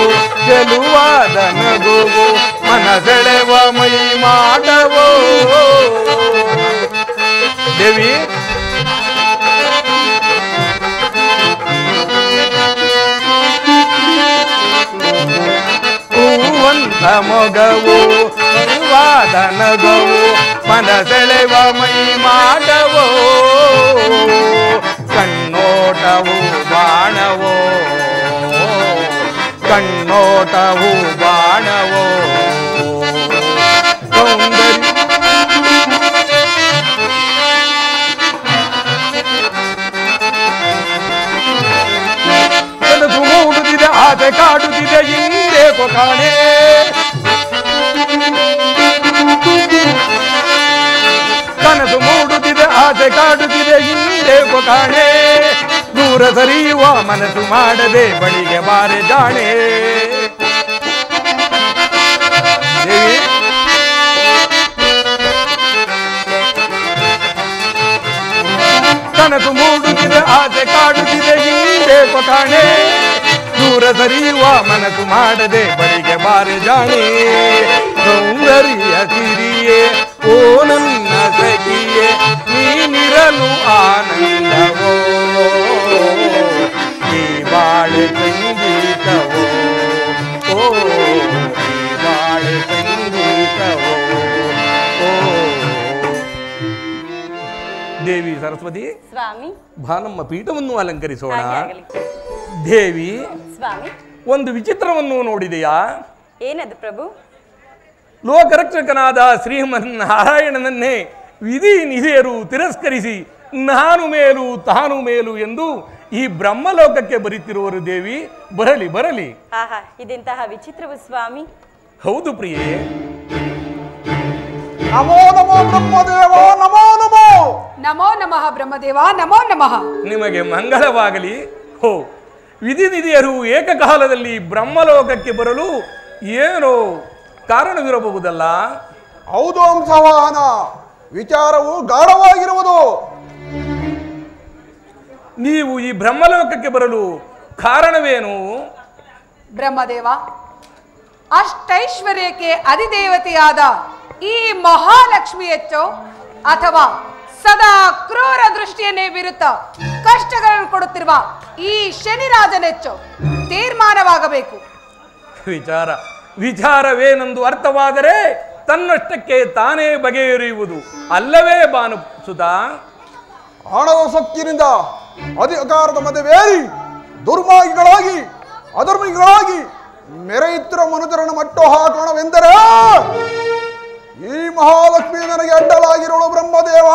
ಚೆಲುವಾದ ನಗುವು ಮನಸೆಳೆವ ಮೈ ಮಾಡವೋ ದೇವಿ ಹೂವಂತ ಮೊಗವು ಚೆಲುವಾದ ನಗುವು ಮನಸೆಳೆವ ಮೈ ಮಾಡವೋ ಕಣ್ಣೋಟವು ಬಾಣವೋ ಕಣ್ಣೋಟವು ಬಾಣವೋ ಕನಸು ಮೂಡುತ್ತಿದೆ ಆಸೆ ಕಾಡುತ್ತಿದೆ ಹಿಂದೆ ಕಾಣೆ ಕನಸು ಮೂಡುತ್ತಿದೆ ಆಸೆ ಕಾಡುತ್ತಿದೆ ಹಿಂದೆ ಕಾಣೆ ದೂರ ಸರಿಯುವ ಮನಸ್ಸು ಮಾಡದೆ ಬಳಿಗೆ ಬಾರೆ ಜಾಣೆ ಕನಸು ಮೂಡುತ್ತಿದೆ ಆಸೆ ಕಾಡುತ್ತಿದೆ ಹಿಂದೆ ಕಾಣೆ ದೂರ ಸರಿಯುವ ಮನಸ್ಸು ಮಾಡದೆ ಬಳಿಗೆ ಬಾರೆ ಜಾಣೆ ಸೌಂದರ್ಯ ಸಿರಿಯೇ ಓ ನನ್ನ ಸಖಿಯೇ ನೀನಿರಲು ಆನಂದವೋ ಈ ಬಾಳೆ ಸಂಗೀತವೋ ಓ ಈ ಬಾಳೆ ಸಂಗೀತವೋ ಓ ದೇವಿ ಸರಸ್ವತಿ ಸ್ವಾಮಿ ಭಾನಮ್ಮ ಪೀಠವನ್ನು ಅಲಂಕರಿಸೋಣ. ಹಾಗೆ ಆಗಲಿ. ದೇವಿ ಸ್ವಾಮಿ ಒಂದು ವಿಚಿತ್ರವನ್ನು ನೋಡಿದೆಯಾ? ಏನದು ಪ್ರಭು? ಲೋಕರಕ್ಷಕನಾದ ಶ್ರೀಮನ್ನಾರಾಯಣನನ್ನೇ ವಿಧಿ ನಿಧಿಯರು ತಿರಸ್ಕರಿಸಿ ನಾನು ಮೇಲು ತಾನು ಮೇಲು ಎಂದು ಈ ಬ್ರಹ್ಮಲೋಕಕ್ಕೆ ಬರೀತಿರುವರು ದೇವಿ. ಬರಲಿ ಬರಲಿ. ಆಹಾ, ಇದೆಂತಹ ವಿಚಿತ್ರವು ಸ್ವಾಮಿ. ಹೌದು ಪ್ರಿಯೆ. ನಮೋ ನಮೋ ಬ್ರಹ್ಮದೇವ ನಮೋ ನಮೋ. ನಮೋ ನಮಃ ಬ್ರಹ್ಮದೇವ ನಮೋ ನಮಃ. ನಿಮಗೆ ಮಂಗಳವಾಗಲಿ. ಹೋ, ವಿಧಿನಿಧಿಯರು ಏಕಕಾಲದಲ್ಲಿ ಬ್ರಹ್ಮಲೋಕಕ್ಕೆ ಬರಲು ಏನೋ ಕಾರಣವಿರಬಹುದಲ್ಲ? ಹೌದು ಹಂಸವಾಹನ, ವಿಚಾರವು ಗಾಢವಾಗಿರುವುದು. ನೀವು ಈ ಬ್ರಹ್ಮಲೋಕಕ್ಕೆ ಬರಲು ಕಾರಣವೇನು? ಬ್ರಹ್ಮದೇವ, ಅಷ್ಟೈಶ್ವರ್ಯಕ್ಕೆ ಅಧಿದೇವತೆಯಾದ ಈ ಮಹಾಲಕ್ಷ್ಮಿ ಹೆಚ್ಚು ಅಥವಾ ಸದಾ ಕ್ರೂರ ದೃಷ್ಟಿಯನ್ನೇ ಬೀರುತ್ತಾ ಕಷ್ಟಗಳನ್ನು ಕೊಡುತ್ತಿರುವ ಈ ಶನಿರಾಜನೆಚ್ಚು ತೀರ್ಮಾನವಾಗಬೇಕು. ವಿಚಾರವೇನೆಂದು ಅರ್ಥವಾದರೆ ತನ್ನಷ್ಟಕ್ಕೆ ತಾನೇ ಬಗೆಹರಿಯುವುದು ಅಲ್ಲವೇ ಭಾನುಸುತ? ಹಣದ ಸೊಕ್ಕಿನಿಂದ ಅಧಿಕಾರದ ಮಧ್ಯವೇರಿ ದುರ್ಮಾರ್ಗಿಗಳಾಗಿ ಅಧರ್ಮಿಗಳಾಗಿ ಮೆರೆಯುತ್ತಿರುವ ಮನುಜರನ್ನು ಮಟ್ಟು ಹಾಕೋಣವೆಂದರೆ ಈ ಮಹಾಲಕ್ಷ್ಮಿ ನನಗೆ ಅಡ್ಡಲಾಗಿರೋಳು ಬ್ರಹ್ಮದೇವ.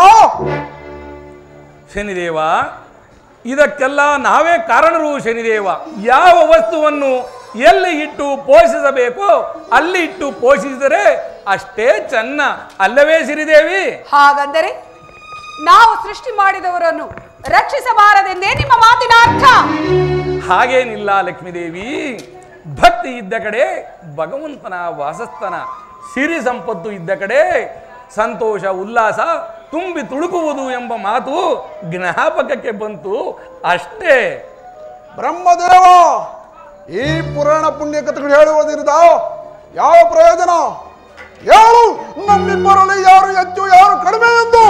ಶನಿದೇವ, ಇದಕ್ಕೆಲ್ಲ ನಾವೇ ಕಾರಣರು. ಶನಿದೇವ, ಯಾವ ವಸ್ತುವನ್ನು ಎಲ್ಲಿ ಇಟ್ಟು ಪೋಷಿಸಬೇಕೋ ಅಲ್ಲಿ ಇಟ್ಟು ಪೋಷಿಸಿದರೆ ಅಷ್ಟೇ ಚೆನ್ನ, ಅಲ್ಲವೇ ಶ್ರೀದೇವಿ? ಹಾಗಂದರೆ ನಾವು ಸೃಷ್ಟಿ ಮಾಡಿದವರನ್ನು ರಕ್ಷಿಸಬಾರದೆಂದೇ ನಿಮ್ಮ ಮಾತಿನ ಅರ್ಥ? ಹಾಗೇನಿಲ್ಲ ಲಕ್ಷ್ಮೀದೇವಿ. ಭಕ್ತಿ ಇದ್ದ ಕಡೆ ಭಗವಂತನ ವಾಸಸ್ಥಾನ, ಸಿರಿ ಸಂಪತ್ತು ಇದ್ದ ಕಡೆ ಸಂತೋಷ ಉಲ್ಲಾಸ ತುಂಬಿ ತುಳುಕುವುದು ಎಂಬ ಮಾತು ಜ್ಞಾಪಕಕ್ಕೆ ಬಂತು ಅಷ್ಟೇ. ಬ್ರಹ್ಮದೇವ, ಈ ಪುರಾಣ ಪುಣ್ಯ ಕಥೆಗಳು ಹೇಳುವುದರಿಂದ ಯಾವ ಪ್ರಯೋಜನ? ಯಾರು ನಮ್ಮಿಬ್ಬರಲ್ಲಿ ಯಾರು ಹೆಚ್ಚು ಯಾರು ಕಡಿಮೆ ಎಂದು?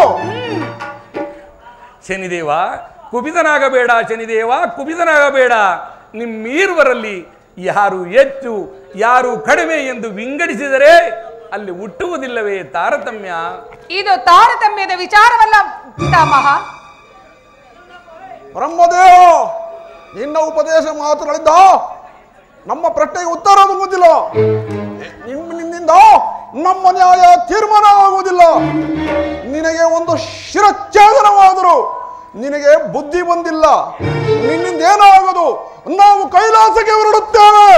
ಶನಿದೇವ, ಕುಪಿತನಾಗಬೇಡ. ಶನಿದೇವ, ಕುಪಿತನಾಗಬೇಡ. ನಿಮ್ಮೀರ್ವರಲ್ಲಿ ಯಾರು ಹೆಚ್ಚು ಯಾರು ಕಡಿಮೆ ಎಂದು ವಿಂಗಡಿಸಿದರೆ ಅಲ್ಲಿ ಹುಟ್ಟುವುದಿಲ್ಲವೇ ತಾರತಮ್ಯ? ಇದು ತಾರತಮ್ಯದ ವಿಚಾರವಲ್ಲ ಪಿತಾಮಹ. ಬ್ರಹ್ಮದೇವ, ನಿನ್ನ ಉಪದೇಶ ಮಾತುಗಳಿಂದ ನಮ್ಮ ಪ್ರಶ್ನೆಗೆ ಉತ್ತರ ಆಗುವುದಿಲ್ಲ. ನಿನ್ನಿಂದ ನಮ್ಮ ನ್ಯಾಯ ತೀರ್ಮಾನ ಆಗುವುದಿಲ್ಲ. ನಿನಗೆ ಒಂದು ಶಿರಚ್ಛೇದನವಾದರೂ ನಿನಗೆ ಬುದ್ಧಿ ಬಂದಿಲ್ಲ. ನಿನ್ನಿಂದ ಏನಾಗೋದು? ನಾವು ಕೈಲಾಸಕ್ಕೆ ಹೊರಡುತ್ತೇವೆ.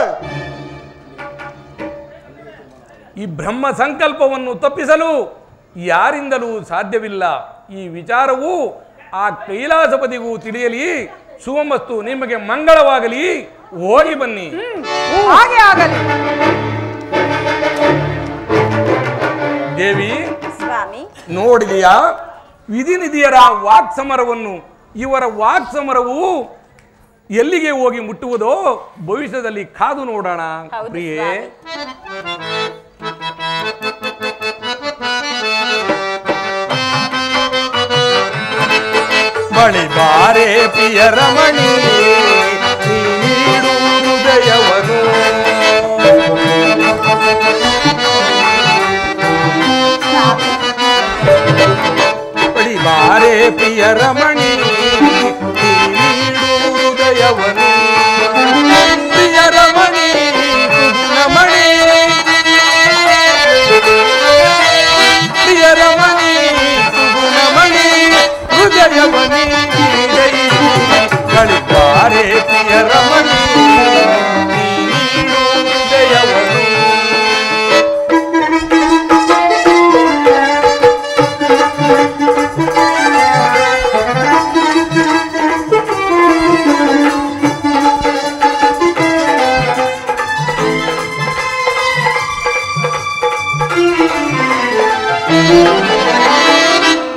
ಈ ಬ್ರಹ್ಮ ಸಂಕಲ್ಪವನ್ನು ತಪ್ಪಿಸಲು ಯಾರಿಂದಲೂ ಸಾಧ್ಯವಿಲ್ಲ. ಈ ವಿಚಾರವು ಆ ಕೈಲಾಸಪತಿಗೂ ತಿಳಿಯಲಿ. ಶುಭಮಸ್ತು, ನಿಮಗೆ ಮಂಗಳವಾಗಲಿ. ಹೋಗಿ ಬನ್ನಿ. ಹಾಗೆ ಆಗಲಿ. ದೇವಿ, ಸ್ವಾಮಿ, ನೋಡಿದೆಯಾ ವಿಧಿನಿಧಿಯರ ವಾಕ್ ಸಮರವನ್ನು? ಇವರ ವಾಕ್ ಸಮರವು ಎಲ್ಲಿಗೆ ಹೋಗಿ ಮುಟ್ಟುವುದೋ ಭವಿಷ್ಯದಲ್ಲಿ ಕಾದು ನೋಡೋಣ. ಪ್ರಿಯೇ, ಬಳಿ ಬಾರೆ ಪ್ರಿಯ ರಮಣಿ, ನೀಡು ಹೃದಯವನು. ಬಳಿ ಬಾರೆ ಪ್ರಿಯ ರಮಣಿ, ನೀಡು ಹೃದಯವನು. ಪ್ರಿಯ ರಮಣಿ, ರಮಣಿ, ಪ್ರಿಯ ರಮಣಿ, ಸುಗುಣಮಣಿ, ಹೃದಯವನಿ ಗಳಿದ್ದಾರೆ. ಪ್ರಿಯ ರಮಣಿ, ನೀನು ಹೃದಯವನು.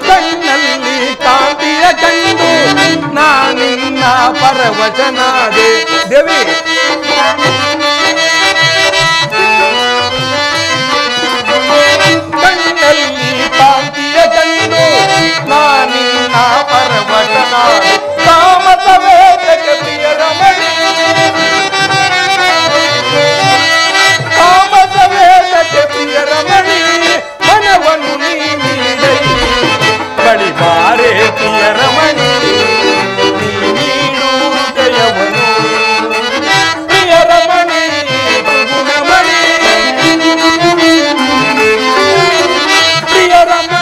ಕಣ್ಣಲ್ಲಿ ಕಾಂತಿಯ ಕಂಡು ನಾನಿನ್ನ ಪರವಚನಾದೆ. ದೇವಿ, ಕಣ್ಣಲ್ಲಿ ಕಾಂತಿಯ ಕಂಡು ನಾನಿನ್ನ ಪರವಚನಾದೆ. ಕಾಮತ ವೇದಕ್ಕೆ ಪ್ರಿಯ ರಮಣಿ, ಕಾಮತ ವೇದಕ್ಕೆ ಪ್ರಿಯ ರಮಣಿ, ಮನವನ್ನು ನೀಡೈ. ಬಳಿ ಬಾರೆ ಪ್ರಿಯ ರಮಣಿ, ನೀಡು ಹೃದಯವನು. ಪ್ರಿಯ ರಮಣಿ, ಗುಣಮಣಿ, ಪ್ರಿಯ ರಮಣಿ,